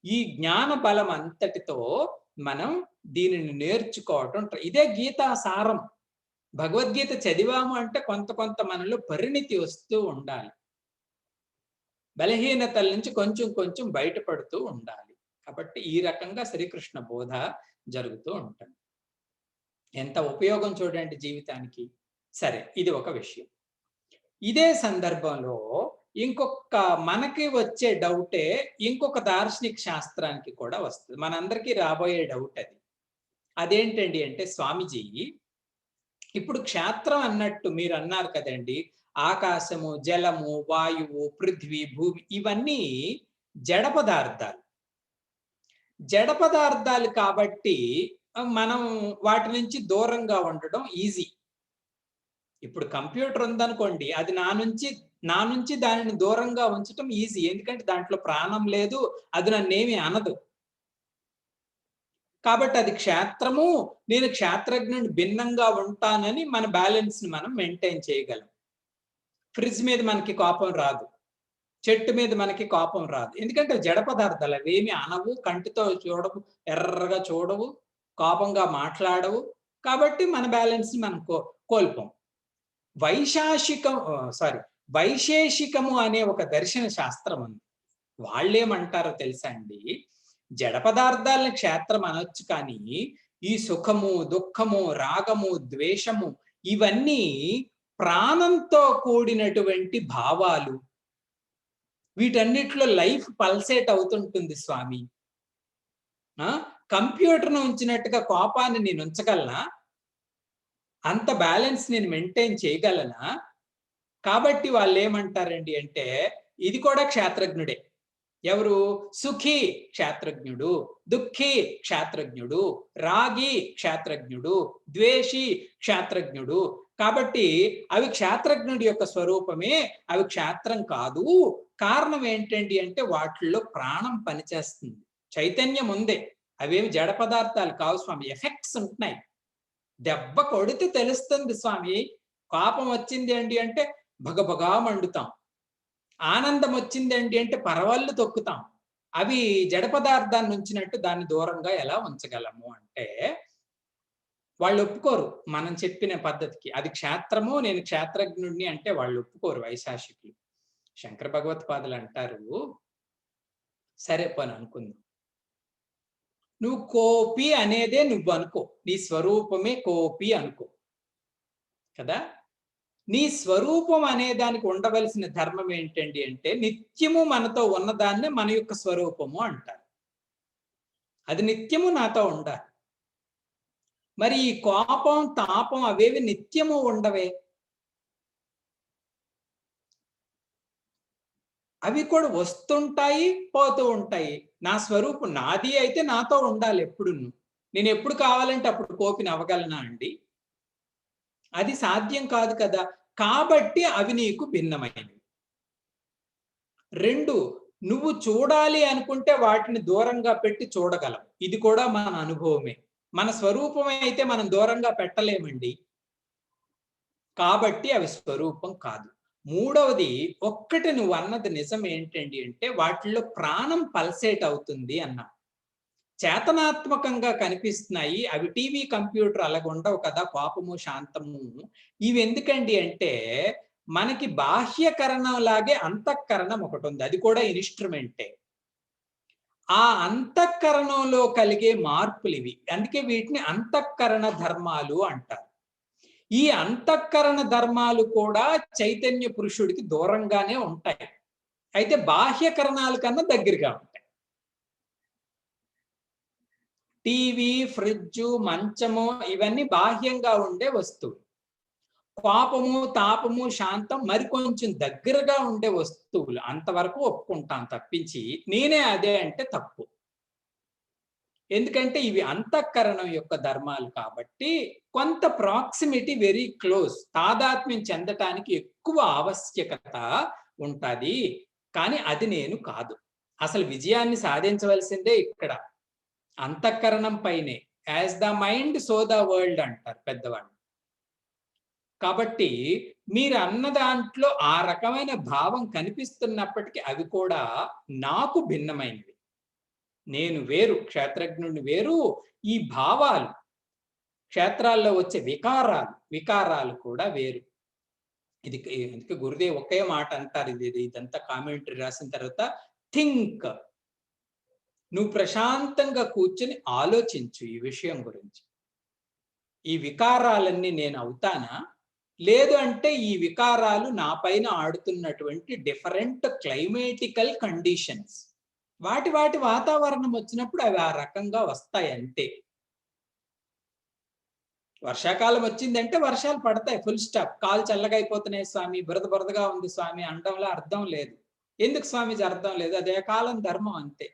ఈ జ్ఞాన బలం అంతటితో మనం దీనిని నేర్చుకోవటం. ఇదే గీతా సారం. భగవద్గీత చదివాము అంటే కొంత కొంత మనలో పరిణితి వస్తూ ఉండాలి, బలహీనతల నుంచి కొంచెం కొంచెం బయటపడుతూ ఉండాలి. కాబట్టి ఈ రకంగా శ్రీకృష్ణ బోధ జరుగుతూ ఉంటుంది. ఎంత ఉపయోగం చూడండి జీవితానికి. సరే, ఇది ఒక విషయం. ఇదే సందర్భంలో ఇంకొక మనకి వచ్చే డౌటే ఇంకొక దార్శనిక శాస్త్రానికి కూడా వస్తుంది. మనందరికీ రాబోయే డౌట్ అది. అదేంటండి అంటే, స్వామీజీ ఇప్పుడు క్షేత్రం అన్నట్టు మీరు అన్నారు కదండి, ఆకాశము, జలము, వాయువు, పృథ్వీ, భూమి ఇవన్నీ జడ పదార్థాలు. జడ పదార్థాలు కాబట్టి మనం వాటి నుంచి దూరంగా ఉండడం ఈజీ. ఇప్పుడు కంప్యూటర్ ఉందనుకోండి, అది నా నుంచి దానిని దూరంగా ఉంచడం ఈజీ. ఎందుకంటే దాంట్లో ప్రాణం లేదు, అది నన్నేమి అనదు. కాబట్టి అది క్షేత్రము, నేను క్షేత్రజ్ఞుని భిన్నంగా ఉంటానని మన బ్యాలెన్స్ ని మనం మెయింటైన్ చేయగలం. ఫ్రిడ్జ్ మీద మనకి కోపం రాదు, చెట్టు మీద మనకి కోపం రాదు. ఎందుకంటే జడ పదార్థాలు, అవేమి అనవు, కంటితో చూడవు, ఎర్రగా చూడవు, కోపంగా మాట్లాడవు. కాబట్టి మన బ్యాలెన్స్ ని మనం కోల్పోం. వైశేషికము అనే ఒక దర్శన శాస్త్రం ఉంది. వాళ్ళేమంటారో తెలుసా అండి, జడ పదార్థాలని క్షేత్రం అనొచ్చు, కానీ ఈ సుఖము, దుఃఖము, రాగము, ద్వేషము ఇవన్నీ ప్రాణంతో కూడినటువంటి భావాలు. వీటన్నిటిలో లైఫ్ పల్సేట్ అవుతుంటుంది స్వామి. కంప్యూటర్ను ఉంచినట్టుగా కోపాన్ని నేను ఉంచగలనా? అంత బ్యాలెన్స్ నేను మెయింటైన్ చేయగలనా? కాబట్టి వాళ్ళు ఏమంటారండి అంటే, ఇది కూడా క్షేత్రజ్ఞుడే. ఎవరు? సుఖీ క్షేత్రజ్ఞుడు, దుఃఖీ క్షేత్రజ్ఞుడు, రాగి క్షేత్రజ్ఞుడు, ద్వేషి క్షేత్రజ్ఞుడు. కాబట్టి అవి క్షేత్రజ్ఞుడి యొక్క స్వరూపమే, అవి క్షేత్రం కాదు. కారణం ఏంటండి అంటే వాటిల్లో ప్రాణం పనిచేస్తుంది, చైతన్యం ఉంది. అవేమి జడ పదార్థాలు కావు స్వామి, ఎఫెక్ట్స్ ఉంటున్నాయి. దెబ్బ కొడితే తెలుస్తుంది స్వామి. కోపం వచ్చింది ఏంటి అంటే భగభగా మండుతాం, ఆనందం వచ్చింది ఏంటి అంటే పరవళ్ళు తొక్కుతాం. అవి జడ పదార్థాన్ని ఉంచినట్టు దాన్ని దూరంగా ఎలా ఉంచగలము అంటే వాళ్ళు ఒప్పుకోరు మనం చెప్పిన పద్ధతికి. అది క్షేత్రము, నేను క్షేత్రజ్ఞుడిని అంటే వాళ్ళు ఒప్పుకోరు వైశాఖికులు. శంకర భగవత్పాదులు అంటారు, సరే పని అనుకుందాం, నువ్వు కోపి అనేదే నువ్వు అనుకో, నీ స్వరూపమే కోపి అనుకో కదా. నీ స్వరూపం అనే దానికి ఉండవలసిన ధర్మం ఏంటండి అంటే నిత్యము మనతో ఉన్నదాన్ని మన యొక్క స్వరూపము అంటారు. అది నిత్యము నాతో ఉండాలి. మరి ఈ కోపం, తాపం అవేవి నిత్యము ఉండవే. అవి కూడా వస్తుంటాయి, పోతూ ఉంటాయి. నా స్వరూపం నాది అయితే నాతో ఉండాలి ఎప్పుడు. నేను ఎప్పుడు కావాలంటే అప్పుడు కోపిని అవ్వగలనా అండి? అది సాధ్యం కాదు కదా. కాబట్టి అవి నీకు భిన్నమైనవి. 2, నువ్వు చూడాలి అనుకుంటే వాటిని దూరంగా పెట్టి చూడగలం. ఇది కూడా మన అనుభవమే. మన స్వరూపమే అయితే మనం దూరంగా పెట్టలేమండి. కాబట్టి అవి స్వరూపం కాదు. 3వది, ఒక్కటి నువ్వు అన్నది నిజం ఏంటండి అంటే వాటిల్లో ప్రాణం పల్సేట్ అవుతుంది అన్నా. చేతనాత్మకంగా కనిపిస్తున్నాయి. అవి టీవీ, కంప్యూటర్ అలాగుండవు కదా, కోపము, శాంతము. ఇవి ఎందుకండి అంటే మనకి బాహ్యకరణం లాగే అంతఃకరణం ఒకటి ఉంది, అది కూడా ఇన్స్ట్రుమెంటే. ఆ అంతఃకరణంలో కలిగే మార్పులు ఇవి. అందుకే వీటిని అంతఃకరణ ధర్మాలు అంటారు. ఈ అంతఃకరణ ధర్మాలు కూడా చైతన్య పురుషుడికి దూరంగానే ఉంటాయి. అయితే బాహ్యకరణాల కన్నా దగ్గరగా ఉంటాయి. టీవీ, ఫ్రిడ్జు, మంచము ఇవన్నీ బాహ్యంగా ఉండే వస్తువులు. కోపము, తాపము, శాంతం మరికొంచెం దగ్గరగా ఉండే వస్తువులు. అంతవరకు ఒప్పుకుంటాను తప్పించి, నేనే అదే అంటే తప్పు. ఎందుకంటే ఇవి అంతఃకరణం యొక్క ధర్మాలు కాబట్టి, కొంత ప్రాక్సిమిటీ వెరీ క్లోజ్. తాదాత్మ్యం చెందటానికి ఎక్కువ ఆవశ్యకత ఉంటాది. కానీ అది నేను కాదు. అసలు విజయాన్ని సాధించవలసిందే ఇక్కడ. అంతఃకరణం పైనే. As the mind so the world అంటారు పెద్దవాళ్ళు. కాబట్టి మీరన్న దాంట్లో ఆ రకమైన భావం కనిపిస్తున్నప్పటికీ అవి కూడా నాకు భిన్నమైనవి. నేను వేరు, క్షేత్రజ్ఞుడిని వేరు. ఈ భావాలు, క్షేత్రాల్లో వచ్చే వికారాలు కూడా వేరు. అందుకే గురుదేవ్ ఒకే మాట అంటారు. ఇదంతా కామెంటరీ రాసిన తర్వాత, థింక్. నువ్వు ప్రశాంతంగా కూర్చొని ఆలోచించు ఈ విషయం గురించి. ఈ వికారాలన్నీ నేను అవుతానా? లేదు అంటే ఈ వికారాలు నా పైన ఆడుతున్నటువంటి డిఫరెంట్ క్లైమేటికల్ కండిషన్స్. వాటి వాతావరణం వచ్చినప్పుడు అవి ఆ రకంగా వస్తాయి అంతే. వర్షాకాలం వచ్చిందంటే వర్షాలు పడతాయి, ఫుల్ స్టాప్. కాలు చల్లగా అయిపోతున్నాయి స్వామి, బురదగా ఉంది స్వామి అనడంలో అర్థం లేదు. ఎందుకు స్వామీజీ అర్థం లేదు? అదే కాలం ధర్మం అంతే.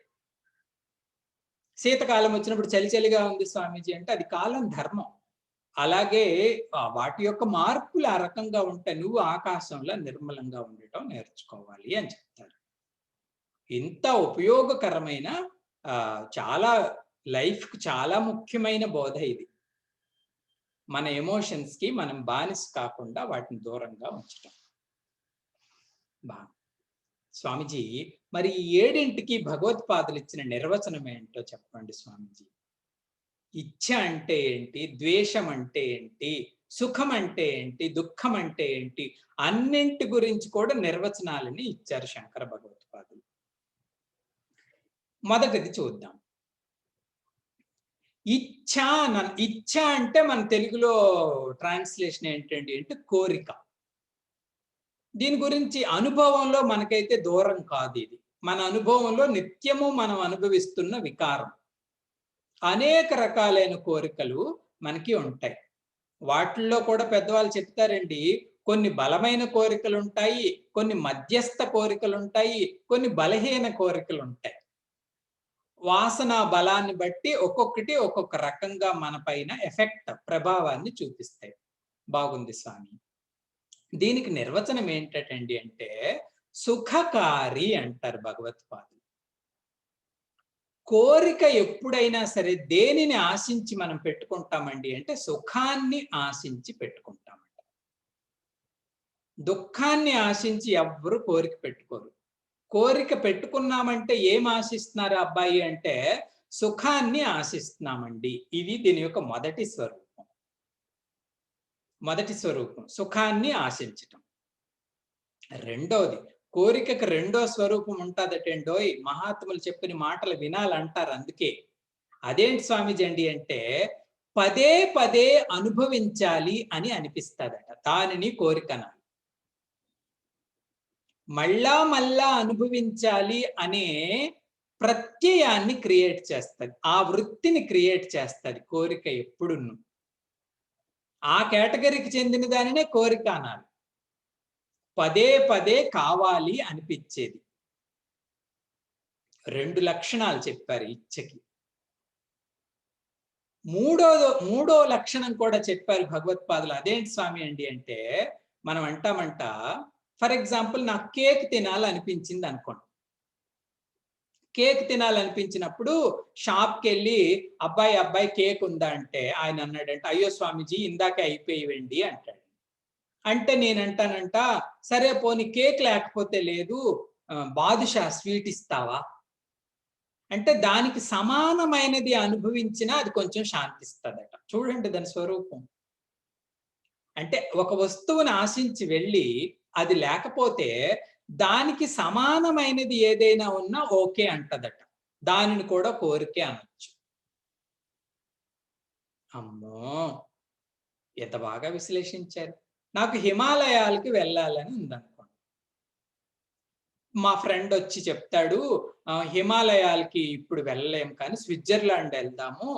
శీతకాలం వచ్చినప్పుడు చలిగా ఉంది స్వామీజీ అంటే అది కాలం ధర్మం. అలాగే వాటి యొక్క మార్పులు ఆ రకంగా ఉంటే నువ్వు ఆకాశంలో నిర్మలంగా ఉండటం నేర్చుకోవాలి అని చెప్తారు. ఇంత ఉపయోగకరమైన చాలా లైఫ్‌కి చాలా ముఖ్యమైన బోధ ఇది. మన ఎమోషన్స్‌కి మనం బానిస కాకుండా వాటిని దూరంగా ఉంచటం. స్వామీజీ, మరి ఈ 7ంటికి భగవత్పాదులు ఇచ్చిన నిర్వచనం ఏంటో చెప్పండి స్వామీజీ. ఇచ్ఛ అంటే ఏంటి? ద్వేషం అంటే ఏంటి? సుఖం అంటే ఏంటి? దుఃఖం అంటే ఏంటి? అన్నింటి గురించి కూడా నిర్వచనాలని ఇచ్చారు శంకర భగవత్పాదులు. మొదటిది చూద్దాం. ఇచ్ఛ అంటే మన తెలుగులో ట్రాన్స్‌లేషన్ ఏంటండి అంటే కోరిక. దీని గురించి అనుభవంలో మనకైతే దూరం కాదు ఇది. మన అనుభవంలో నిత్యము మనం అనుభవిస్తున్న వికారం. అనేక రకాలైన కోరికలు మనకి ఉంటాయి. వాటిల్లో కూడా పెద్దవాళ్ళు చెప్తారండి, కొన్ని బలమైన కోరికలుంటాయి, కొన్ని మధ్యస్థ కోరికలుంటాయి, కొన్ని బలహీన కోరికలుంటాయి. వాసన బలాన్ని బట్టి ఒక్కొక్కటి ఒక్కొక్క రకంగా మన పైన ప్రభావాన్ని చూపిస్తాయి. బాగుంది స్వామి. దీనికి నిర్వచనం ఏంటండి అంటే, సుఖకారి అంటారు భగవత్పాదులు. కోరిక ఎప్పుడైనా సరే దేనిని ఆశించి మనం పెట్టుకుంటామండి అంటే సుఖాన్ని ఆశించి పెట్టుకుంటామంట. దుఃఖాన్ని ఆశించి ఎవ్వరు కోరిక పెట్టుకోరు. కోరిక పెట్టుకున్నామంటే ఏం ఆశిస్తున్నారు అబ్బాయి అంటే సుఖాన్ని ఆశిస్తున్నామండి. ఇది దీని యొక్క మొదటి స్వరూపం సుఖాన్ని ఆశించటం. రెండోది, కోరికకు రెండో స్వరూపం ఉంటదటండోయ్. మహాత్ములు చెప్పిన మాటలు వినాలంటారు అందుకే. అదేంటి స్వామీజీ అండి అంటే, పదే పదే అనుభవించాలి అని అనిపిస్తదట. దానిని కోరికనాలి. మళ్ళా అనుభవించాలి అనే ప్రత్యయాన్ని క్రియేట్ చేస్తది. ఆ వృత్తిని క్రియేట్ చేస్తది కోరిక ఎప్పుడును. ఆ కేటగిరీకి చెందిన దానినే కోరిక అనాలి. పదే పదే కావాలి అనిపించేది. 2 లక్షణాలు చెప్పారు ఇచ్చకి. మూడో లక్షణం కూడా చెప్పారు భగవత్పాదులు. అదేంటి స్వామి అండి అంటే, మనం అంటామంట, ఫర్ ఎగ్జాంపుల్ నాకు కేక్ తినాలనిపించింది అనుకోండి. కేక్ తినాలనిపించినప్పుడు షాప్‌కెళ్ళి అబ్బాయి కేక్ ఉందా అంటే ఆయన అన్నాడంట, అయ్యో స్వామీజీ ఇందాకే అయిపోయేవండి అంటాడు. అంటే నేనంటానంట, సరే పోనీ కేక్ లేకపోతే లేదు, బాదుషా స్వీట్ ఇస్తావా? అంటే దానికి సమానమైనది అనుభవించినా అది కొంచెం శాంతిస్తదట. చూడండి దాని స్వరూపం. అంటే ఒక వస్తువుని ఆశించి వెళ్ళి అది లేకపోతే దానికి సమానమైనది ఏదైనా ఉన్నా ఓకే అంటదట. దానిని కూడా కోరికే అనొచ్చు. అమ్మో! ఎంత బాగా విశ్లేషించారు. నాకు హిమాలయాలకి వెళ్ళాలని ఉందనుకోండి. మా ఫ్రెండ్ వచ్చి చెప్తాడు, హిమాలయాలకి ఇప్పుడు వెళ్ళలేం కానీ స్విట్జర్లాండ్ వెళ్దాము,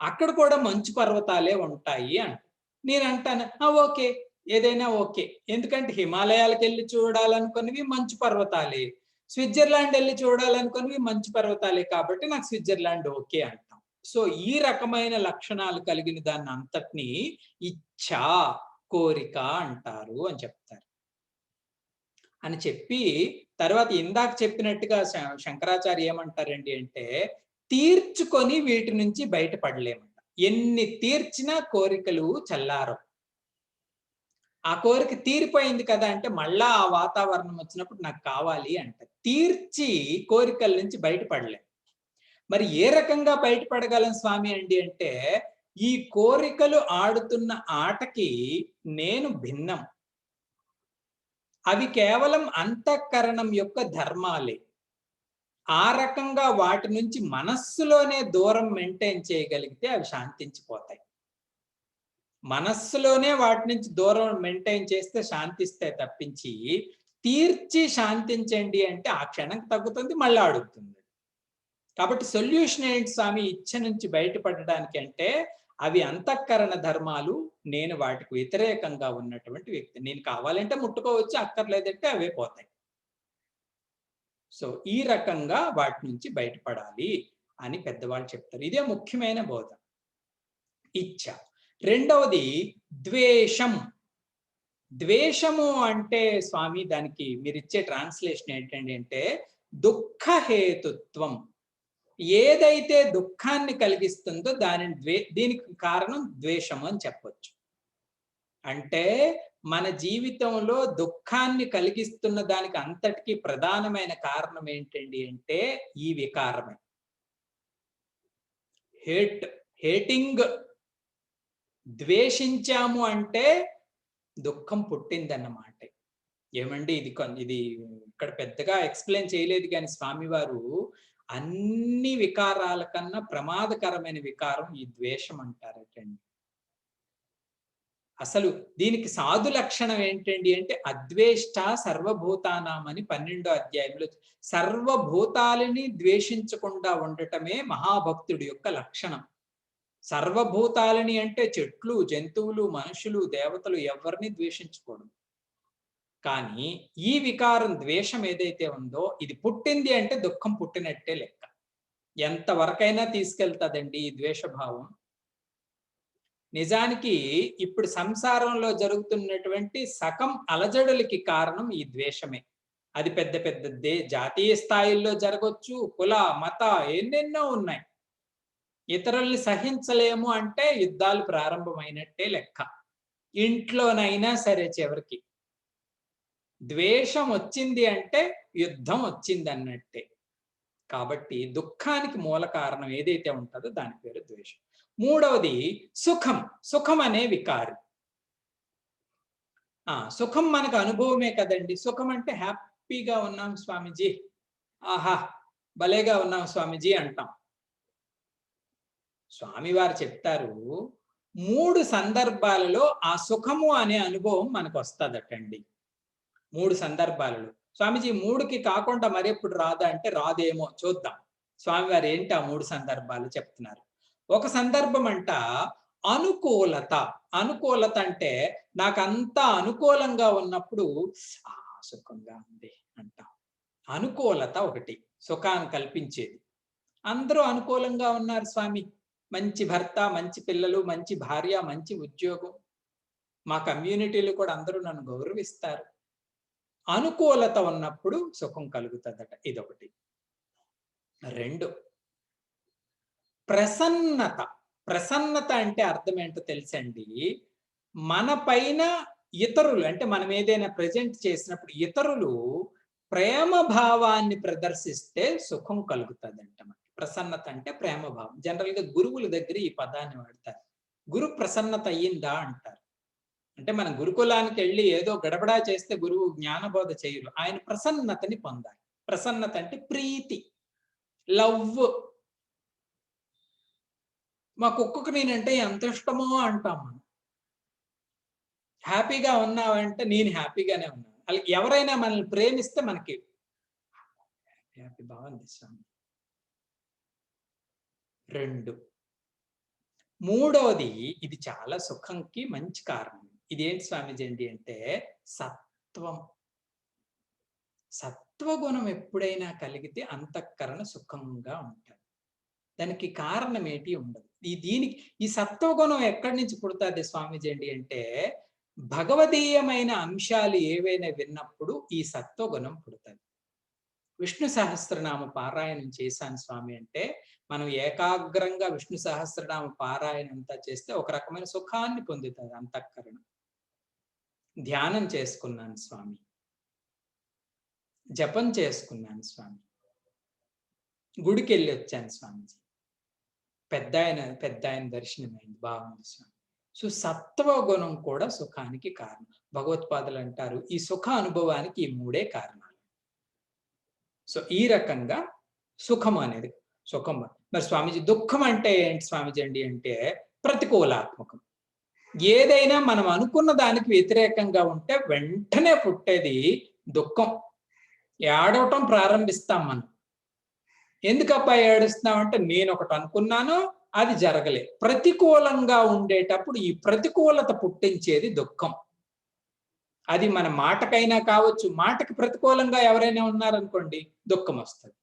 అక్కడ కూడా మంచు పర్వతాలే ఉంటాయి అంట. నేను అంటాను, ఓకే, ఏదైనా ఓకే. ఎందుకంటే హిమాలయాలకు వెళ్ళి చూడాలనుకున్నవి మంచు పర్వతాలే, స్విట్జర్లాండ్ వెళ్ళి చూడాలనుకున్నవి మంచు పర్వతాలే, కాబట్టి నాకు స్విట్జర్లాండ్ ఓకే అంటాం. సో ఈ రకమైన లక్షణాలు కలిగిన దాన్ని అంతటినీ ఇచ్ఛా, కోరిక అంటారు అని చెప్తారు. అని చెప్పి తర్వాత ఇందాక చెప్పినట్టుగా శంకరాచార్య ఏమంటారండి అంటే, తీర్చుకొని వీటి నుంచి బయటపడలేమంట. ఎన్ని తీర్చినా కోరికలు చల్లారవు. ఆ కోరిక తీరిపోయింది కదా అంటే మళ్ళా ఆ వాతావరణం వచ్చినప్పుడు నాకు కావాలి అంట. తీర్చి కోరికల నుంచి బయటపడలేం. మరి ఏ రకంగా బయటపడగలం స్వామి అండి అంటే, ఈ కోరికలు ఆడుతున్న ఆటకి నేను భిన్నం. అవి కేవలం అంతఃకరణం యొక్క ధర్మాలే. ఆ రకంగా వాటి నుంచి మనస్సులోనే దూరం మెయింటైన్ చేయగలిగితే అవి శాంతించిపోతాయి. మనస్సులోనే వాటి నుంచి దూరం మెయింటైన్ చేస్తే శాంతిస్తాయి తప్పించి, తీర్చి శాంతించండి అంటే ఆ క్షణంకి తగ్గుతుంది, మళ్ళీ అడుగుతుంది. కాబట్టి సొల్యూషన్ ఏంటి స్వామి ఇచ్చ నుంచి బయటపడడానికి అంటే, అవి అంతఃకరణ ధర్మాలు, నేను వాటికి వ్యతిరేకంగా ఉన్నటువంటి వ్యక్తి. నేను కావాలంటే ముట్టుకోవచ్చు, అక్కర్లేదంటే అవే పోతాయి. సో ఈ రకంగా వాటి నుంచి బయటపడాలి అని పెద్దవాళ్ళు చెప్తారు. ఇదే ముఖ్యమైన బోధ. ఇచ్చ. రెండవది ద్వేషం. ద్వేషము అంటే స్వామి దానికి మీరిచ్చే ట్రాన్స్లేషన్ ఏంటండి అంటే, దుఃఖహేతుత్వం. ఏదైతే దుఃఖాన్ని కలిగిస్తుందో దీనికి కారణం ద్వేషము అని చెప్పొచ్చు. అంటే మన జీవితంలో దుఃఖాన్ని కలిగిస్తున్న దానికి అంతటికీ ప్రధానమైన కారణం ఏంటండి అంటే ఈ వికారమే. హేటింగ్, ద్వేషించాము అంటే దుఃఖం పుట్టిందన్నమాట. ఏమండి ఇది ఇక్కడ పెద్దగా ఎక్స్ప్లెయిన్ చేయలేదు కానీ స్వామివారు అన్ని వికారాల కన్నా ప్రమాదకరమైన వికారం ఈ ద్వేషం అంటారటండి. అసలు దీనికి సాధు లక్షణం ఏంటండి అంటే, అద్వేష్ట సర్వభూతానాం అని 12వ అధ్యాయంలో, సర్వభూతాలని ద్వేషించకుండా ఉండటమే మహాభక్తుడి యొక్క లక్షణం. సర్వభూతాలని అంటే చెట్లు, జంతువులు, మనుషులు, దేవతలు ఎవరిని ద్వేషించకూడదు. కానీ ఈ వికారం ద్వేషం ఏదైతే ఉందో ఇది పుట్టింది అంటే దుఃఖం పుట్టినట్టే లెక్క. ఎంతవరకైనా తీసుకెళ్తాదండి ఈ ద్వేషభావం. నిజానికి ఇప్పుడు సంసారంలో జరుగుతున్నటువంటి సకం అలజడులకి కారణం ఈ ద్వేషమే. అది పెద్ద పెద్ద జాతీయ స్థాయిల్లో జరగొచ్చు, కుల మత ఎన్నెన్నో ఉన్నాయి. ఇతరుల్ని సహించలేము అంటే యుద్ధాలు ప్రారంభమైనట్టే లెక్క. ఇంట్లోనైనా సరే చివరికి ద్వేషం వచ్చింది అంటే యుద్ధం వచ్చింది అన్నట్టే. కాబట్టి దుఃఖానికి మూల కారణం ఏదైతే ఉంటుందో దాని పేరు ద్వేషం. మూడవది సుఖం. సుఖం అనే వికారం. సుఖం మనకు అనుభవమే కదండి. సుఖం అంటే హ్యాపీగా ఉన్నాం స్వామీజీ, ఆహా భలేగా ఉన్నాం స్వామీజీ అంటాం. స్వామివారు చెప్తారు, 3 సందర్భాలలో ఆ సుఖము అనే అనుభవం మనకు వస్తుందటండి. 3 సందర్భాలలో. స్వామీజీ 3కి కాకుండా మరెప్పుడు రాదా అంటే రాదేమో చూద్దాం. స్వామివారు ఏంటి ఆ 3 సందర్భాలు చెప్తున్నారు. ఒక సందర్భం అంట అనుకూలత. అనుకూలత అంటే నాకంతా అనుకూలంగా ఉన్నప్పుడు సుఖంగా ఉంది అంటాం. అనుకూలత ఒకటి సుఖాన్ని కల్పించేది. అందరూ అనుకూలంగా ఉన్నారు స్వామి, మంచి భర్త, మంచి పిల్లలు, మంచి భార్య, మంచి ఉద్యోగం, మా కమ్యూనిటీలో కూడా అందరూ నన్ను గౌరవిస్తారు. అనుకూలత ఉన్నప్పుడు సుఖం కలుగుతుందట. ఇదొకటి. 2 ప్రసన్నత. ప్రసన్నత అంటే అర్థం ఏంటో తెలుసండి. మన పైన ఇతరులు అంటే మనం ఏదైనా ప్రెజెంట్ చేసినప్పుడు ఇతరులు ప్రేమ భావాన్ని ప్రదర్శిస్తే సుఖం కలుగుతుందంట మనకి. ప్రసన్నత అంటే ప్రేమ భావం. జనరల్ గా గురువుల దగ్గర ఈ పదాన్ని వాడతారు. గురు ప్రసన్నత అయ్యిందా అంటారు. అంటే మనం గురుకులానికి వెళ్ళి ఏదో గడబడా చేస్తే గురువు జ్ఞానబోధ చేయరు. ఆయన ప్రసన్నతని పొందాలి. ప్రసన్నత అంటే ప్రీతి, లవ్. మా కుక్కకు నేనంటే ఎంత ఇష్టమో అంటాం మనం. హ్యాపీగా ఉన్నావంటే నేను హ్యాపీగానే ఉన్నాను. ఎవరైనా మనల్ని ప్రేమిస్తే మనకి హ్యాపీ బాగుంది స్వామి. 2. మూడవది, ఇది చాలా సుఖంకి మంచి కారణం. ఇదేంటి స్వామీజీ అండి అంటే సత్వం. సత్వగుణం ఎప్పుడైనా కలిగితే అంతఃకరణ సుఖంగా ఉంటుంది. దానికి కారణం ఏంటి ఉండదు. దీనికి ఈ సత్వగుణం ఎక్కడి నుంచి పుడుతుంది స్వామీజీ అండి అంటే భగవదీయమైన అంశాలు ఏవైనా విన్నప్పుడు ఈ సత్వగుణం పుడుతుంది. విష్ణు సహస్రనామ పారాయణం చేశాను స్వామి అంటే మనం ఏకాగ్రంగా విష్ణు సహస్రనామ పారాయణం అంతా చేస్తే ఒక రకమైన సుఖాన్ని పొందుతుంది అంతఃకరణ. ధ్యానం చేసుకున్నాను స్వామి, జపం చేసుకున్నాను స్వామి, గుడికి వెళ్ళి వచ్చాను స్వామిజీ, పెద్ద ఆయన దర్శనం అయింది, బాగుంది స్వామి. సో సత్వగుణం కూడా సుఖానికి కారణం. భగవత్పాదులు అంటారు ఈ సుఖ అనుభవానికి ఈ 3 కారణాలు. సో ఈ రకంగా సుఖం అనేది సుఖం. మరి స్వామీజీ దుఃఖం అంటే ఏంటి స్వామీజీ అండి అంటే ప్రతికూలాత్మకం. ఏదైనా మనం అనుకున్న దానికి వ్యతిరేకంగా ఉంటే వెంటనే పుట్టేది దుఃఖం. ఏడవటం ప్రారంభిస్తాం మనం. ఎందుకబ్బా ఏడుస్తున్నామంటే నేను ఒకటి అనుకున్నాను, అది జరగలే. ప్రతికూలంగా ఉండేటప్పుడు ఈ ప్రతికూలత పుట్టించేది దుఃఖం. అది మన మాటకైనా కావచ్చు. మాటకి ప్రతికూలంగా ఎవరైనా ఉన్నారనుకోండి దుఃఖం వస్తుంది.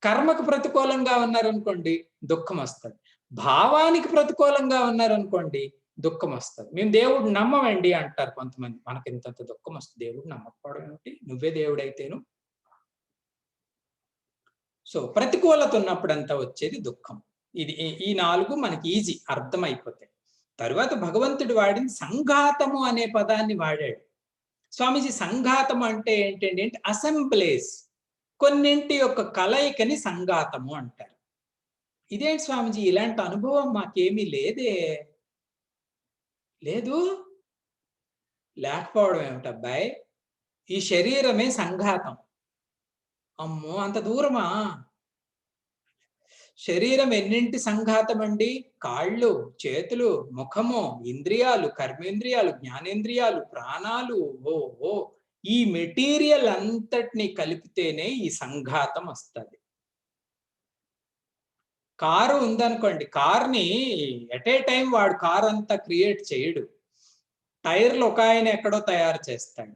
కర్మకు ప్రతికూలంగా ఉన్నారనుకోండి దుఃఖం వస్తుంది. భావానికి ప్రతికూలంగా ఉన్నారనుకోండి దుఃఖం వస్తుంది. మేము దేవుడు నమ్మమండి అంటారు కొంతమంది. మనకి ఇంతంత దుఃఖం వస్తుంది, దేవుడు నమ్మకపోవడం ఏమిటి, నువ్వే దేవుడైతేను. సో ప్రతికూలత ఉన్నప్పుడంతా వచ్చేది దుఃఖం. ఈ 4 మనకి ఈజీ అర్థమైపోతాయి. తరువాత భగవంతుడు వాడిని సంఘాతము అనే పదాన్ని వాడాడు. స్వామీజీ సంఘాతము అంటే ఏంటండి అంటే అసెంబ్లేస్, కొన్నింటి యొక్క కలయికని సంఘాతము అంటారు. ఇదేంటి స్వామీజీ ఇలాంటి అనుభవం మాకేమీ లేదే. లేదు, లేకపోవడం ఏమిటబ్బాయి, ఈ శరీరమే సంఘాతం. అమ్మో అంత దూరమా? శరీరం ఎన్నింటి సంఘాతం అండి? కాళ్ళు, చేతులు, ముఖము, ఇంద్రియాలు, కర్మేంద్రియాలు, జ్ఞానేంద్రియాలు, ప్రాణాలు, ఓ ఈ మెటీరియల్ అంతటిని కలిపితేనే ఈ సంఘాతం వస్తుంది. కారు ఉందనుకోండి, కార్ని ఎట్ ఏ టైం వాడు కార్ అంతా క్రియేట్ చేయడు. టైర్లు ఒక ఆయన ఎక్కడో తయారు చేస్తాడు,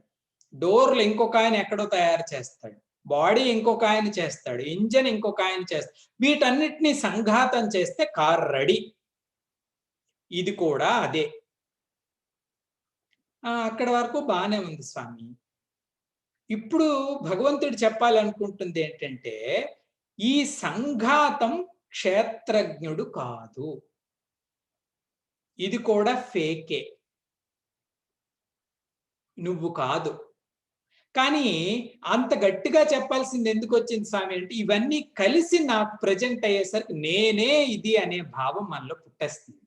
డోర్లు ఇంకొక ఆయన ఎక్కడో తయారు చేస్తాడు, బాడీ ఇంకొక ఆయన చేస్తాడు, ఇంజన్ ఇంకొక ఆయన చేస్తాడు. వీటన్నిటిని సంఘాతం చేస్తే కార్ రెడీ. ఇది కూడా అదే. అక్కడ వరకు బాగానే ఉంది స్వామి. ఇప్పుడు భగవంతుడు చెప్పాలనుకుంటుంది ఏంటంటే ఈ సంఘాతం క్షేత్రజ్ఞుడు కాదు, ఇది కూడా ఫేకే, నువ్వు కాదు. కానీ అంత గట్టిగా చెప్పాల్సింది ఎందుకు వచ్చింది స్వామి అంటే ఇవన్నీ కలిసి నాకు ప్రజెంట్ అయ్యేసరికి నేనే ఇది అనే భావం మనలో పుట్టేస్తుంది.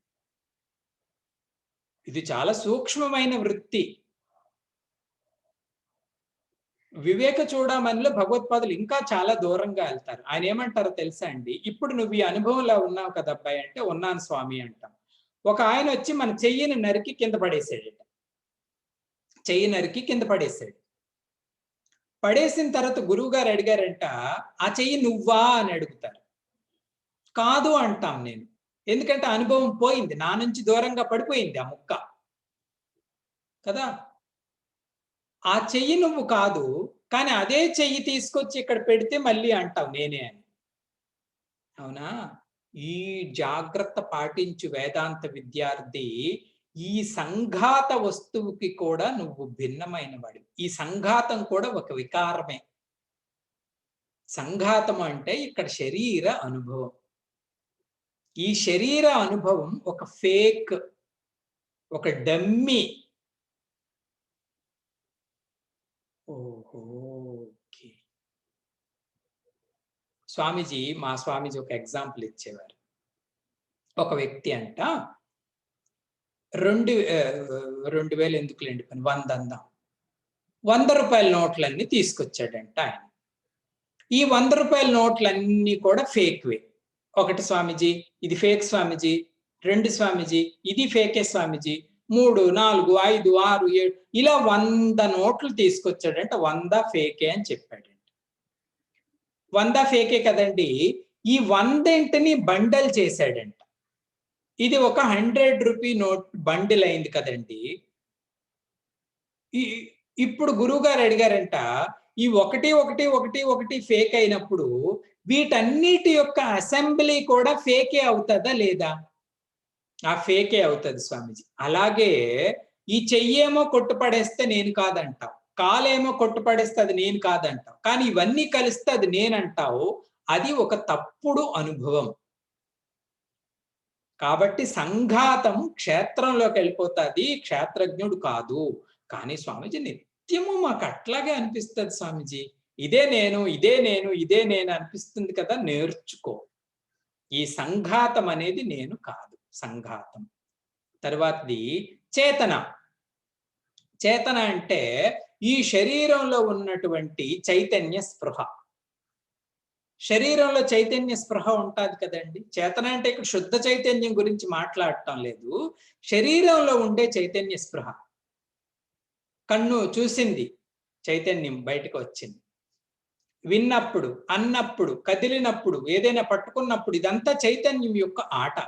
ఇది చాలా సూక్ష్మమైన వృత్తి. వివేక చూడమనిలో భగవత్పాదులు ఇంకా చాలా దూరంగా వెళ్తారు. ఆయన ఏమంటారో తెలుసా అండి, ఇప్పుడు నువ్వు ఈ అనుభవంలో ఉన్నావు కదా అబ్బాయి అంటే ఉన్నాను స్వామి అంటాం. ఒక ఆయన వచ్చి మన చెయ్యిని నరికి కింద పడేసాడట. చెయ్యి నరికి కింద పడేసాడు. పడేసిన తర్వాత గురువు గారు అడిగారంట, ఆ చెయ్యి నువ్వా అని అడుగుతారు. కాదు అంటాం నేను, ఎందుకంటే అనుభవం పోయింది, నా నుంచి దూరంగా పడిపోయింది ఆ ముక్క కదా. ఆ చెయ్యి నువ్వు కాదు, కానీ అదే చెయ్యి తీసుకొచ్చి ఇక్కడ పెడితే మళ్ళీ అంటావు నేనే అని. అవునా? ఈ జాగ్రత్త పాటించు వేదాంత విద్యార్థి. ఈ సంఘాత వస్తువుకి కూడా నువ్వు భిన్నమైన వాడు. ఈ సంఘాతం కూడా ఒక వికారమే. సంఘాతం అంటే ఇక్కడ శరీర అనుభవం. ఈ శరీర అనుభవం ఒక ఫేక్, ఒక డమ్మీ. ఓకే. స్వామీజీ, మా స్వామీజీ ఒక ఎగ్జాంపుల్ ఇచ్చేవారు. ఒక వ్యక్తి అంట 2000 ఎందుకులేండి పని 100 అందాం, 100 రూపాయల నోట్లన్నీ తీసుకొచ్చాడంట ఆయన. ఈ 100 రూపాయల నోట్లన్నీ కూడా ఫేక్వే. ఒకటి స్వామీజీ ఇది ఫేక్ స్వామీజీ, 2 స్వామీజీ ఇది ఫేకే స్వామీజీ, 3, 4, 5, 6, 7 ఇలా 100 నోట్లు తీసుకొచ్చాడంట. 100 ఫేకే అని చెప్పాడంట. 100 ఫేకే కదండి. ఈ 100 బండల్ చేశాడంట. ఇది ఒక 100 రూపీ నోట్ బండిల్ అయింది కదండి. ఈ ఇప్పుడు గురువుగారు అడిగారంట, ఈ 1, 1, 1, 1 ఫేక్ అయినప్పుడు వీటన్నిటి యొక్క అసెంబ్లీ కూడా ఫేకే అవుతదా లేదా? ఆ ఫేకే అవుతది స్వామీజీ. అలాగే ఈ చెయ్యేమో కొట్టుపడేస్తే నేను కాదంటావు. కాలేమో కొట్టుపడేస్తే అది నేను కాదంటావు. కానీ ఇవన్నీ కలిస్తే అది నేనంటావు. అది ఒక తప్పుడు అనుభవం. కాబట్టి సంఘాతం క్షేత్రంలోకి వెళ్ళిపోతాది. క్షేత్రజ్ఞుడు కాదు. కానీ స్వామీజీ నిత్యము మాకు అట్లాగే అనిపిస్తది స్వామీజీ. ఇదే నేను, ఇదే నేను, ఇదే నేను అనిపిస్తుంది కదా! నేర్చుకో. ఈ సంఘాతం అనేది నేను కాదు. సంఘాతం. తర్వాతది చేతన. చేతన అంటే ఈ శరీరంలో ఉన్నటువంటి చైతన్య స్పృహ. శరీరంలో చైతన్య స్పృహ ఉంటాది కదండి. చేతన అంటే ఇక్కడ శుద్ధ చైతన్యం గురించి మాట్లాడటం లేదు. శరీరంలో ఉండే చైతన్య స్పృహ. కన్ను చూసింది, చైతన్యం బయటకు వచ్చింది. విన్నప్పుడు, అన్నప్పుడు, కదిలినప్పుడు, ఏదైనా పట్టుకున్నప్పుడు ఇదంతా చైతన్యం యొక్క ఆట.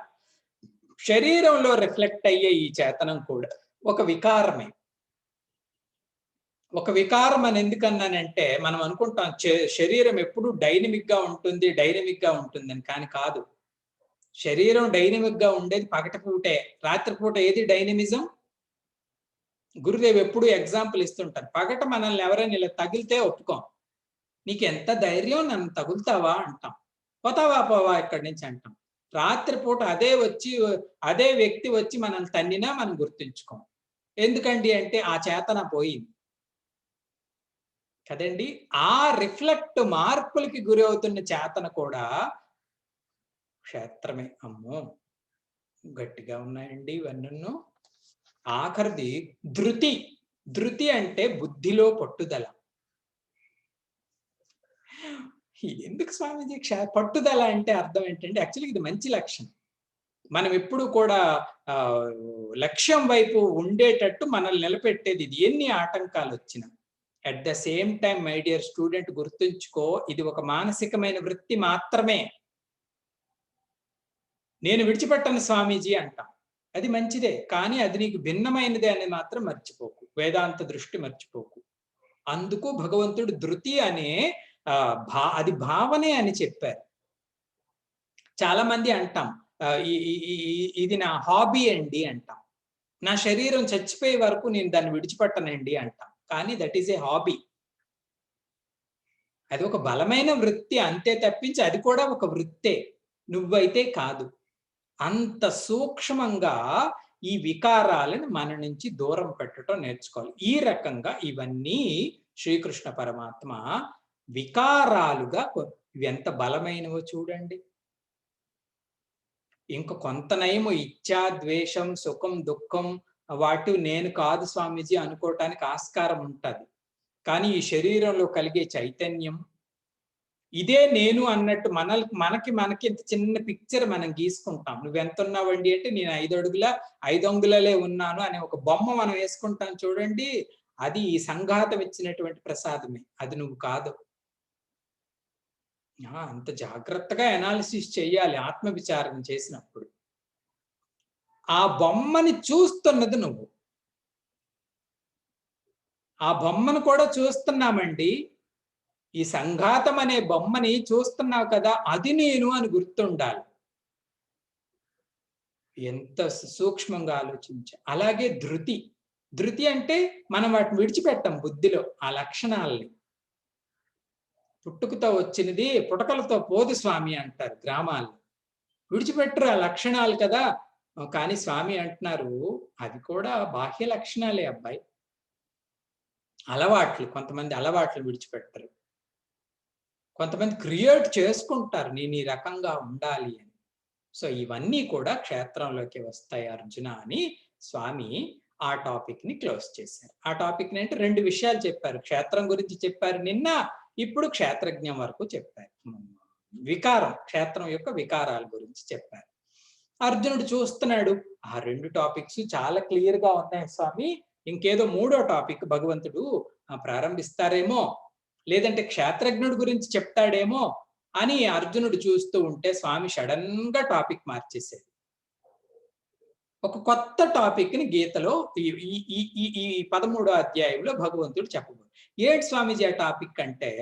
శరీరంలో రిఫ్లెక్ట్ అయ్యే ఈ చేతనం కూడా ఒక వికారమే. ఒక వికారం అని ఎందుకన్నానంటే, మనం అనుకుంటాం శరీరం ఎప్పుడు డైనమిక్ గా ఉంటుంది, డైనమిక్ గా ఉంటుందని. కానీ కాదు. శరీరం డైనమిక్ గా ఉండేది పగటిపూటే. రాత్రిపూట ఏది డైనమిజం? గురుదేవ్ ఎప్పుడు ఎగ్జాంపుల్ ఇస్తుంటారు. పగట మనల్ని ఎవరైనా ఇలా తగిలితే ఒప్పుకోం. నీకెంత ధైర్యం నన్ను తగులుతావా అంటాం. పోతావా పోవా ఇక్కడి నుంచి అంటాం. రాత్రిపూట అదే వ్యక్తి వచ్చి మనల్ని తన్నినా మనం గుర్తుంచుకోం. ఎందుకండి అంటే ఆ చేతన పోయింది. కదండి. ఆ రిఫ్లెక్ట్ మార్పులకి గురి అవుతున్న చేతన కూడా క్షేత్రమే. అమ్మో! గట్టిగా ఉన్నాయండి ఇవన్నీను. ఆఖరిది ధృతి. ధృతి అంటే బుద్ధిలో పట్టుదల. ఎందుకు స్వామీజీ పట్టుదల అంటే అర్థం ఏంటంటే యాక్చువల్లీ ఇది మంచి లక్షణం. మనం ఎప్పుడు కూడా లక్ష్యం వైపు ఉండేటట్టు మనల్ని నిలబెట్టేది ఇది. ఎన్ని ఆటంకాలు వచ్చినా. At the same time my dear student గుర్తుంచుకో, ఇది ఒక మానసికమైన వృత్తి మాత్రమే. నేను విడిచిపెట్టను స్వామీజీ అంటాం. అది మంచిదే. కానీ అది నీకు భిన్నమైనదే అని మాత్రం మర్చిపోకు. వేదాంత దృష్టి మర్చిపోకు. అందుకు భగవంతుడు ధృతి అనే అది భావనే అని చెప్పారు. చాలా మంది అంటాం, ఇది నా హాబీ అండి అంటాం. నా శరీరం చచ్చిపోయే వరకు నేను దాన్ని విడిచిపెట్టనండి అంటాం. కానీ దట్ ఈస్ ఏ హాబీ. అది ఒక బలమైన వృత్తి అంతే తప్పించి అది కూడా ఒక వృత్తే. నువ్వైతే కాదు. అంత సూక్ష్మంగా ఈ వికారాలను మన నుంచి దూరం పెట్టడం నేర్చుకోవాలి. ఈ రకంగా ఇవన్నీ శ్రీకృష్ణ పరమాత్మ వికారాలుగా ఇవి ఎంత బలమైనవో చూడండి. ఇంక కొంత నయము ఇచ్చా, ద్వేషం, సుఖం, దుఃఖం వాటి నేను కాదు స్వామీజీ అనుకోవటానికి ఆస్కారం ఉంటది. కానీ ఈ శరీరంలో కలిగే చైతన్యం ఇదే నేను అన్నట్టు మనకి ఇంత చిన్న పిక్చర్ మనం గీసుకుంటాం. నువ్వెంత ఉన్నావండి అంటే నేను 5 అంగుళాలే ఉన్నాను అనే ఒక బొమ్మ మనం వేసుకుంటాం చూడండి. అది ఈ సంఘాతం ఇచ్చినటువంటి ప్రసాదమే. అది నువ్వు కాదు. అంత జాగ్రత్తగా అనాలిసిస్ చేయాలి ఆత్మ విచారణ చేసినప్పుడు. ఆ బొమ్మని చూస్తున్నది నువ్వు. ఆ బొమ్మను కూడా చూస్తున్నామండి. ఈ సంఘాతం అనే బొమ్మని చూస్తున్నావు కదా, అది నేను అని గుర్తుండాలి. ఎంత సూక్ష్మంగా ఆలోచించా. అలాగే ధృతి. ధృతి అంటే మనం వాటిని విడిచిపెట్టాం బుద్ధిలో ఆ లక్షణాలని. పుట్టుకతో వచ్చినది పుటకలతో పోదు స్వామి అంటారు గ్రామాల్లో. విడిచిపెట్టరు ఆ లక్షణాలు కదా. కానీ స్వామి అంటున్నారు అది కూడా బాహ్య లక్షణాలే అబ్బాయి. అలవాట్లు, కొంతమంది అలవాట్లు విడిచిపెట్టరు. కొంతమంది క్రియేట్ చేసుకుంటారు నేను ఈ రకంగా ఉండాలి అని. సో ఇవన్నీ కూడా క్షేత్రంలోకి వస్తాయి అర్జున అని స్వామి ఆ టాపిక్ ని క్లోజ్ చేశారు. ఆ టాపిక్ ని అంటే 2 విషయాలు చెప్పారు. క్షేత్రం గురించి చెప్పారు నిన్న, ఇప్పుడు క్షేత్రజ్ఞం వరకు చెప్పారు. వికారం, క్షేత్రం యొక్క వికారాల గురించి చెప్పారు. అర్జునుడు చూస్తున్నాడు, ఆ 2 టాపిక్స్ చాలా క్లియర్ గా ఉన్నాయి స్వామి. ఇంకేదో 3వ టాపిక్ భగవంతుడు ప్రారంభిస్తారేమో లేదంటే క్షేత్రజ్ఞుడి గురించి చెప్తాడేమో అని అర్జునుడు చూస్తూ ఉంటే స్వామి సడన్ గా టాపిక్ మార్చేసేది. ఒక కొత్త టాపిక్ ని గీతలో ఈ 13వ అధ్యాయంలో భగవంతుడు చెప్పబోదు. ఏంటి స్వామిజీ ఆ టాపిక్ అంటే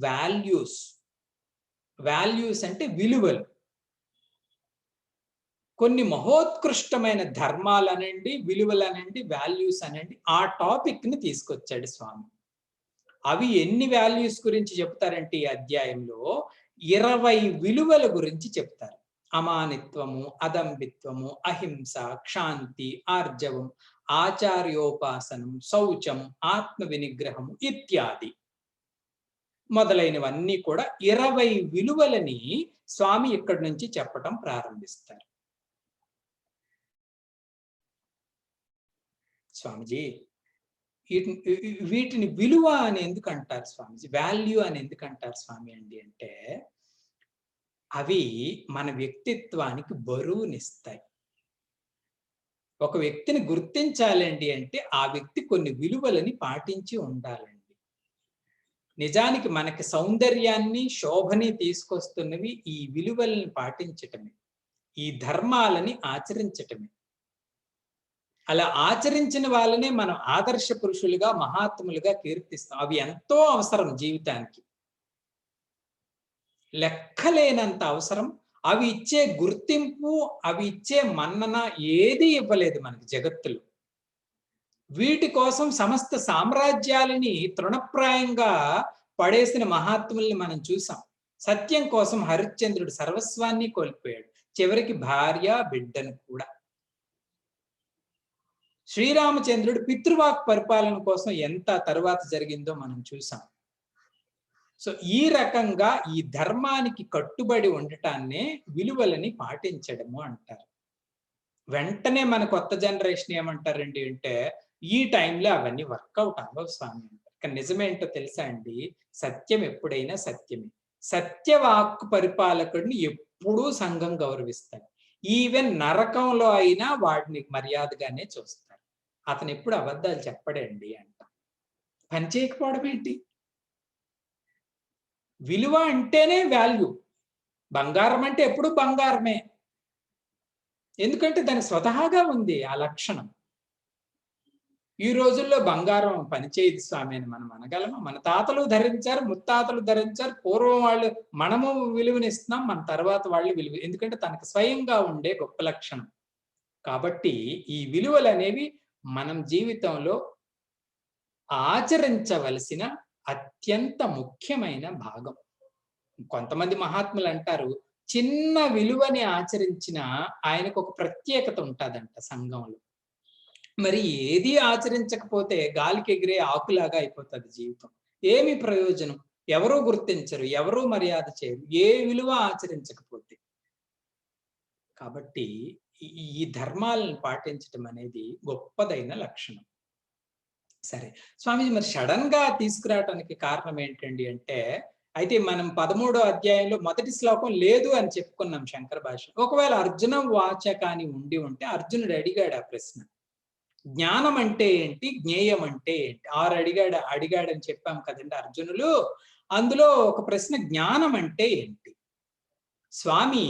వాల్యూస్. వాల్యూస్ అంటే విలువలు. కొన్ని మహోత్కృష్టమైన ధర్మాలనండి, విలువలనండి, వాల్యూస్ అనండి ఆ టాపిక్ ని తీసుకొచ్చాడు స్వామి. అవి ఎన్ని వాల్యూస్ గురించి చెప్తారంటే ఈ అధ్యాయంలో 20 విలువల గురించి చెప్తారు. అమానిత్వము, అదంబిత్వము, అహింస, క్షాంతి, ఆర్జవం, ఆచార్యోపాసనం, శౌచం, ఆత్మ వినిగ్రహము ఇత్యాది మొదలైనవన్నీ కూడా 20 విలువలని స్వామి ఇక్కడి నుంచి చెప్పటం ప్రారంభిస్తారు. స్వామిజీ వీటిని విలువ అని ఎందుకు అంటారు స్వామిజీ? వాల్యూ అని ఎందుకు అంటారు స్వామి అండి అంటే అవి మన వ్యక్తిత్వానికి బరువునిస్తాయి. ఒక వ్యక్తిని గుర్తించాలండి అంటే ఆ వ్యక్తి కొన్ని విలువలని పాటించి ఉండాలండి. నిజానికి మనకి సౌందర్యాన్ని, శోభని తీసుకొస్తున్నవి ఈ విలువలను పాటించటమే, ఈ ధర్మాలని ఆచరించటమే. అలా ఆచరించిన వాళ్ళనే మనం ఆదర్శ పురుషులుగా, మహాత్ములుగా కీర్తిస్తాం. అవి ఎంతో అవసరం జీవితానికి. లెక్కలేనంత అవసరం. అవి ఇచ్చే గుర్తింపు, అవి ఇచ్చే మన్నన ఏది ఇవ్వలేదు మనకి జగత్తులో. వీటి కోసం సమస్త సామ్రాజ్యాలని తృణప్రాయంగా పడేసిన మహాత్ముల్ని మనం చూసాం. సత్యం కోసం హరిశ్చంద్రుడు సర్వస్వాన్ని కోల్పోయాడు, చివరికి భార్య బిడ్డను కూడా. శ్రీరామచంద్రుడు పితృవాక్ పరిపాలన కోసం ఎంత తరువాత జరిగిందో మనం చూసాం. సో ఈ రకంగా ఈ ధర్మానికి కట్టుబడి ఉండటాన్నే విలువలని పాటించడము అంటారు. వెంటనే మన కొత్త జనరేషన్ ఏమంటారండి అంటే ఈ టైంలో అవన్నీ వర్కౌట్ అవ్వవు స్వామి అంటారు. కానీ నిజమేంటో తెలుసా అండి? సత్యం ఎప్పుడైనా సత్యమే. సత్యవాక్కు పరిపాలకుడిని ఎప్పుడూ సంఘం గౌరవిస్తారు. ఈవెన్ నరకంలో అయినా వాడిని మర్యాదగానే చూస్తారు. అతను ఎప్పుడు అబద్ధాలు చెప్పడండి అంట. పని చేయకపోవడం ఏంటి? విలువ అంటేనే వాల్యూ. బంగారం అంటే ఎప్పుడు బంగారమే. ఎందుకంటే దాని స్వతహాగా ఉంది ఆ లక్షణం. ఈ రోజుల్లో బంగారం పనిచేయదు స్వామి అని మనం అనగలమా? మన తాతలు ధరించారు, ముత్తాతలు ధరించారు. పూర్వం వాళ్ళు మనము విలువనిస్తున్నాం, మన తర్వాత వాళ్ళు విలువ. ఎందుకంటే తనకు స్వయంగా ఉండే గొప్ప లక్షణం. కాబట్టి ఈ విలువలు అనేవి మనం జీవితంలో ఆచరించవలసిన అత్యంత ముఖ్యమైన భాగం. కొంతమంది మహాత్ములు అంటారు చిన్న విలువని ఆచరించిన ఆయనకు ఒక ప్రత్యేకత ఉంటుందంట సంఘంలో. మరి ఏది ఆచరించకపోతే గాలికి ఎగిరే ఆకులాగా అయిపోతుంది జీవితం. ఏమి ప్రయోజనం? ఎవరూ గుర్తించరు, ఎవరూ మర్యాద చేయరు, ఏ విలువ ఆచరించకపోతే. కాబట్టి ఈ ధర్మాలను పాటించడం అనేది గొప్పదైన లక్షణం. సరే స్వామీజీ, మరి సడన్ గా తీసుకురావటానికి కారణం ఏంటండి అంటే అయితే మనం 13వ అధ్యాయంలో మొదటి శ్లోకం లేదు అని చెప్పుకున్నాం శంకర భాష. ఒకవేళ అర్జునం వాచకాన్ని ఉండి ఉంటే అర్జునుడు అడిగాడు ఆ ప్రశ్న. జ్ఞానం అంటే ఏంటి, జ్ఞేయం అంటే ఏంటి? 6 అడిగాడని చెప్పాం కదండి అర్జునులు. అందులో ఒక ప్రశ్న జ్ఞానం అంటే ఏంటి? స్వామి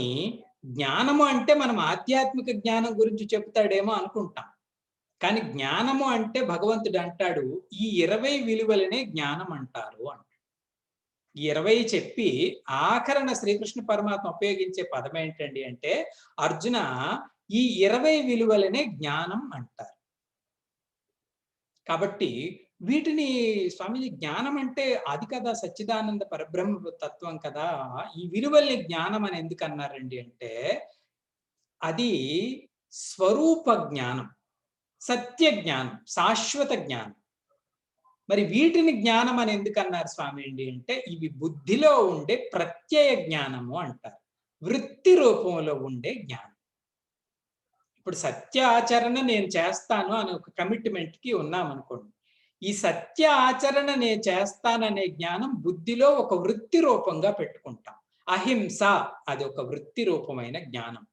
జ్ఞానము అంటే మనం ఆధ్యాత్మిక జ్ఞానం గురించి చెప్తాడేమో అనుకుంటాం. కానీ జ్ఞానము అంటే భగవంతుడు అంటాడు ఈ 20 విలువలనే జ్ఞానం అంటారు అంట. ఈ 20 చెప్పి ఆఖరణ శ్రీకృష్ణ పరమాత్మ ఉపయోగించే పదం ఏంటండి అంటే అర్జున ఈ 20 విలువలనే జ్ఞానం అంటారు. కాబట్టి వీటిని స్వామిజీ జ్ఞానం అంటే అది కదా, సచ్చిదానంద పరబ్రహ్మ తత్వం కదా. ఈ విలువల్ని జ్ఞానం అని ఎందుకు అన్నారండి అంటే అది స్వరూప జ్ఞానం, సత్య జ్ఞానం, శాశ్వత జ్ఞానం. మరి వీటిని జ్ఞానం అని ఎందుకు అన్నారు స్వామి అండి అంటే ఇవి బుద్ధిలో ఉండే ప్రత్యయ జ్ఞానము అంటారు, వృత్తి రూపంలో ఉండే జ్ఞానం. ఇప్పుడు సత్య ఆచరణ నేను చేస్తాను అని ఒక కమిట్మెంట్ కి ఉన్నామనుకోండి. ఈ సత్య ఆచరణ నేను చేస్తాననే జ్ఞానం బుద్ధిలో ఒక వృత్తి రూపంగా పెట్టుకుంటాం. అహింస అది ఒక వృత్తి రూపమైన జ్ఞానం.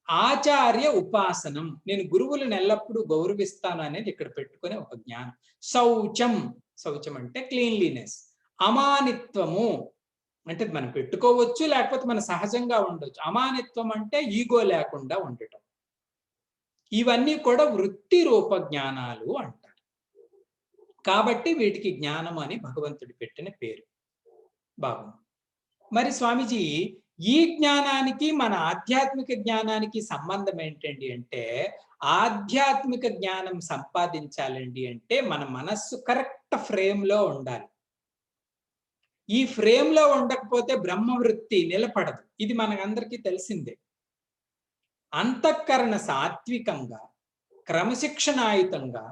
ఆచార్య ఉపాసనం, నేను గురువులను ఎల్లప్పుడూ గౌరవిస్తాను అనేది ఇక్కడ పెట్టుకునే ఒక జ్ఞానం. శౌచం, శౌచం అంటే క్లీన్లీనెస్, అమానిత్వము అంటే మనం పెట్టుకోవచ్చు, లేకపోతే మన సహజంగా ఉండొచ్చు. అమానిత్వం అంటే ఈగో లేకుండా ఉండటం. ఇవన్నీ కూడా వృత్తి రూప జ్ఞానాలు అంటారు. కాబట్టి వీటికి జ్ఞానం అని భగవంతుడు పెట్టిన పేరు. బాగుంది. మరి స్వామీజీ, ఈ జ్ఞానానికి మన ఆధ్యాత్మిక జ్ఞానానికి సంబంధం ఏంటండి అంటే, ఆధ్యాత్మిక జ్ఞానం సంపాదించాలండి అంటే మన మనస్సు కరెక్ట్ ఫ్రేమ్‌లో ఉండాలి. ఈ ఫ్రేమ్‌లో ఉండకపోతే బ్రహ్మవృత్తి నిలబడదు. ఇది మనకందరికీ తెలిసిందే. అంతఃకరణ సాత్వికంగా, క్రమశిక్షణాయుతంగా,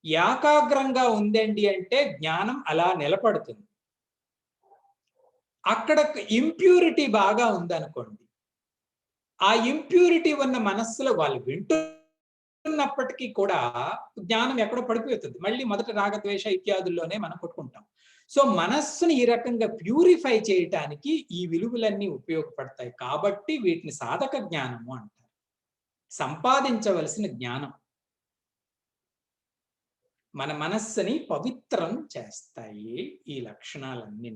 ఏకాగ్రంగా ఉందండి అంటే జ్ఞానం అలా నిలబడుతుంది. అక్కడ ఇంప్యూరిటీ బాగా ఉందనుకోండి. ఆ ఇంప్యూరిటీ ఉన్న మనస్సులో వాళ్ళు వింటున్నప్పటికీ కూడా జ్ఞానం ఎక్కడో పడిపోతుంది. మళ్ళీ మొదట రాగద్వేష ఇత్యాదుల్లోనే మనం కొట్టుకుంటాం. సో మనస్సుని ఈ రకంగా ప్యూరిఫై చేయటానికి ఈ విలువలన్నీ ఉపయోగపడతాయి. కాబట్టి వీటిని సాధక జ్ఞానము అంటారు. సంపాదించవలసిన జ్ఞానం. మన మనస్సుని పవిత్రం చేస్తాయి ఈ లక్షణాలన్నీ.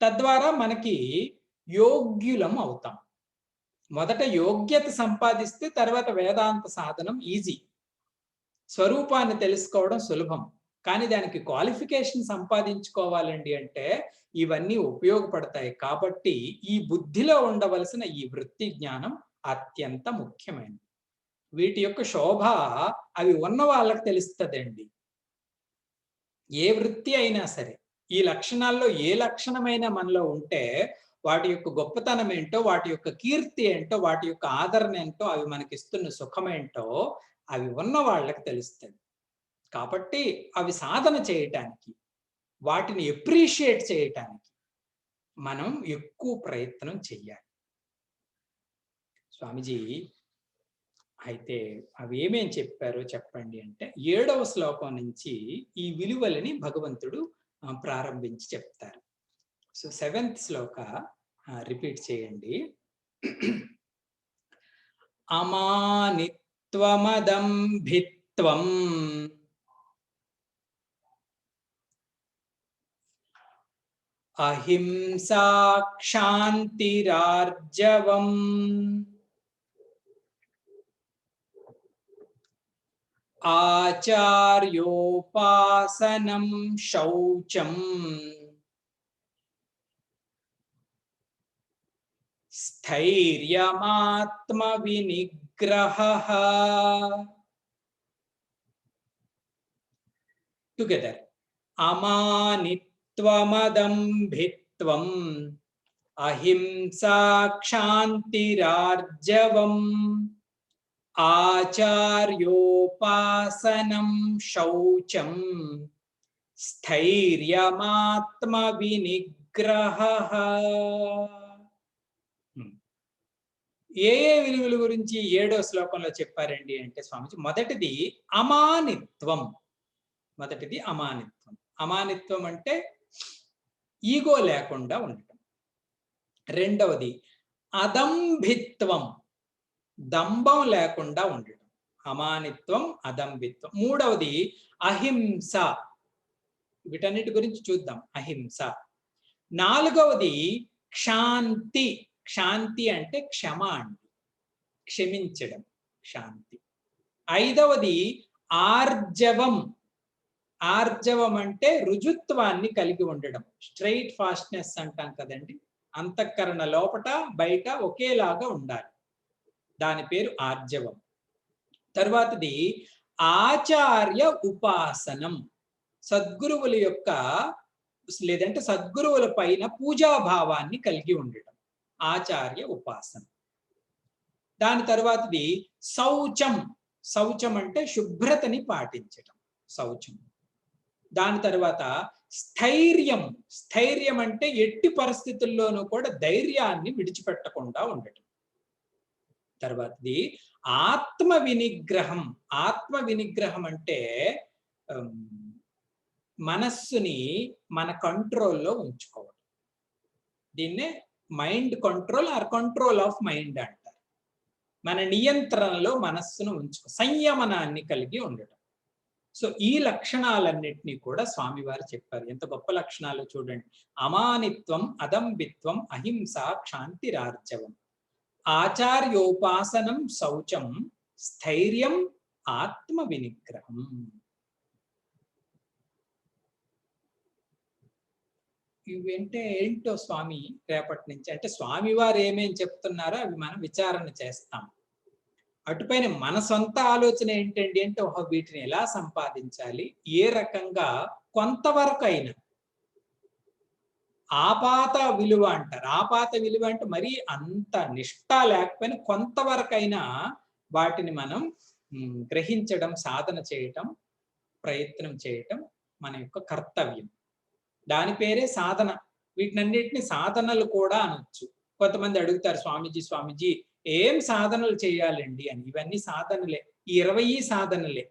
తద్వారా మనకి యోగ్యులం అవుతాం. మొదట యోగ్యత సంపాదిస్తే తర్వాత వేదాంత సాధనం ఈజీ. స్వరూపాన్ని తెలుసుకోవడం సులభం. కానీ దానికి క్వాలిఫికేషన్ సంపాదించుకోవాలండి అంటే ఇవన్నీ ఉపయోగపడతాయి. కాబట్టి ఈ బుద్ధిలో ఉండవలసిన ఈ వృత్తి జ్ఞానం అత్యంత ముఖ్యమైనది. వీటి యొక్క శోభ అవి ఉన్న వాళ్ళకి తెలుస్తదండి. ఏ వృత్తి అయినా సరే. ఈ లక్షణాల్లో ఏ లక్షణమైనా మనలో ఉంటే వాటి యొక్క గొప్పతనం ఏంటో, వాటి యొక్క కీర్తి ఏంటో, వాటి యొక్క ఆదరణ ఏంటో, అవి మనకిస్తున్న సుఖమేంటో అవి ఉన్న వాళ్ళకి తెలుస్తది. కాబట్టి అవి సాధన చేయటానికి, వాటిని అప్రిషియేట్ చేయటానికి మనం ఎక్కువ ప్రయత్నం చెయ్యాలి. స్వామీజీ, అయితే అవి ఏమేం చెప్పారో చెప్పండి అంటే 7వ శ్లోకం నుంచి ఈ విలువలని భగవంతుడు ప్రారంభించి చెప్తారు. సో 7th శ్లోక రిపీట్ చేయండి. అమానిత్వమదంభిత్వం అహింసా క్షాంతిరార్జవం ఆచార్యోపాసనం శౌచం స్థైర్యమాత్మ వినిగ్రహః. టుగెదర్. అమానిత్వమదంభిత్వం అహింసా క్షాంతిరార్జవం ఆచార్యోపాసనం శౌచం స్థైర్యమాత్మ వినిగ్రహః. ఏ విలువల గురించి 7వ శ్లోకంలో చెప్పారండి అంటే స్వామిజీ, మొదటిది అమానిత్వం. అమానిత్వం అంటే ఈగో లేకుండా ఉండటం. రెండవది అదంభిత్వం, దంభం లేకుండా ఉండటం. అమానిత్వం, అదంభిత్వం. మూడవది అహింస. వీటన్నిటి గురించి చూద్దాం. అహింస. నాలుగవది క్షాంతి. శాంతి అంటే క్షమ అండి, క్షమించడం, శాంతి. ఐదవది ఆర్జవం. ఆర్జవం అంటే రుజుత్వాన్ని కలిగి ఉండడం, స్ట్రైట్ ఫాస్ట్నెస్ అంటాం కదండి. అంతఃకరణ లోపట బయట ఒకేలాగా ఉండాలి, దాని పేరు ఆర్జవం. తర్వాతది ఆచార్య ఉపాసనం. సద్గురువుల యొక్క లేదంటే సద్గురువుల పైన పూజాభావాన్ని కలిగి ఉండడం, ఆచార్య ఉపాసన. దాని తర్వాతది శౌచం. శౌచం అంటే శుభ్రతని పాటించటం, శౌచం. దాని తర్వాత స్థైర్యం. స్థైర్యం అంటే ఎట్టి పరిస్థితుల్లోనూ కూడా ధైర్యాన్ని విడిచిపెట్టకుండా ఉండటం. తర్వాతది ఆత్మ వినిగ్రహం. ఆత్మ వినిగ్రహం అంటే మనస్సుని మన కంట్రోల్లో ఉంచుకోవడం. దీన్నే mind control or control of mind అంటారు. మన నియంత్రణలో మనస్సును ఉంచుకో, సంయమనాన్ని కలిగి ఉండటం. సో ఈ లక్షణాలన్నిటినీ కూడా స్వామివారు చెప్పారు. ఎంత గొప్ప లక్షణాలు చూడండి. అమానిత్వం, అదంబిత్వం, అహింస, క్షాంతిరార్జవం, ఆచార్యోపాసనం, శౌచం, స్థైర్యం, ఆత్మ వినిగ్రహం. ఇవంటే ఏంటో స్వామి రేపటి నుంచి అంటే స్వామివారు ఏమేం చెప్తున్నారో అవి మనం విచారణ చేస్తాం. అటుపైన మన సొంత ఆలోచన ఏంటండి అంటే వీటిని ఎలా సంపాదించాలి, ఏ రకంగా కొంతవరకు అయినా ఆపాత విలువ అంటారు. ఆపాత విలువ అంటే మరీ అంత నిష్ఠ లేకపోయినా కొంతవరకైనా వాటిని మనం గ్రహించడం, సాధన చేయటం, ప్రయత్నం చేయటం మన యొక్క కర్తవ్యం. దాని పేరే సాధన. వీటినన్నిటిని సాధనలు కూడా అనొచ్చు. కొంతమంది అడుగుతారు, స్వామీజీ ఏం సాధనలు చేయాలండి అని. ఇవన్నీ సాధనలే. ఈ 20 సాధనలే.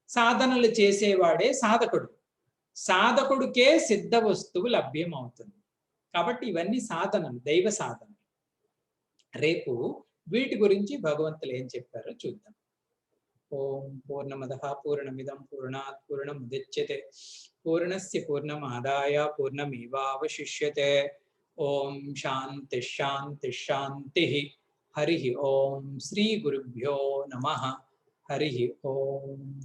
సాధనలు చేసేవాడే సాధకుడు. సాధకుడికే సిద్ధ వస్తువు లభ్యం అవుతుంది. కాబట్టి ఇవన్నీ సాధనలు, దైవ సాధనలు. రేపు వీటి గురించి భగవంతులు ఏం చెప్పారో చూద్దాం. ఓం పూర్ణమదః పూర్ణమిదం పూర్ణాత్ పూర్ణముదచ్యతే పూర్ణస్య పూర్ణమాదాయ పూర్ణమేవావశిష్యతే. ఓం శాంతి శాంతి శాంతి. హరి ఓం. శ్రీ గురుభ్యో నమః. హరి ఓం.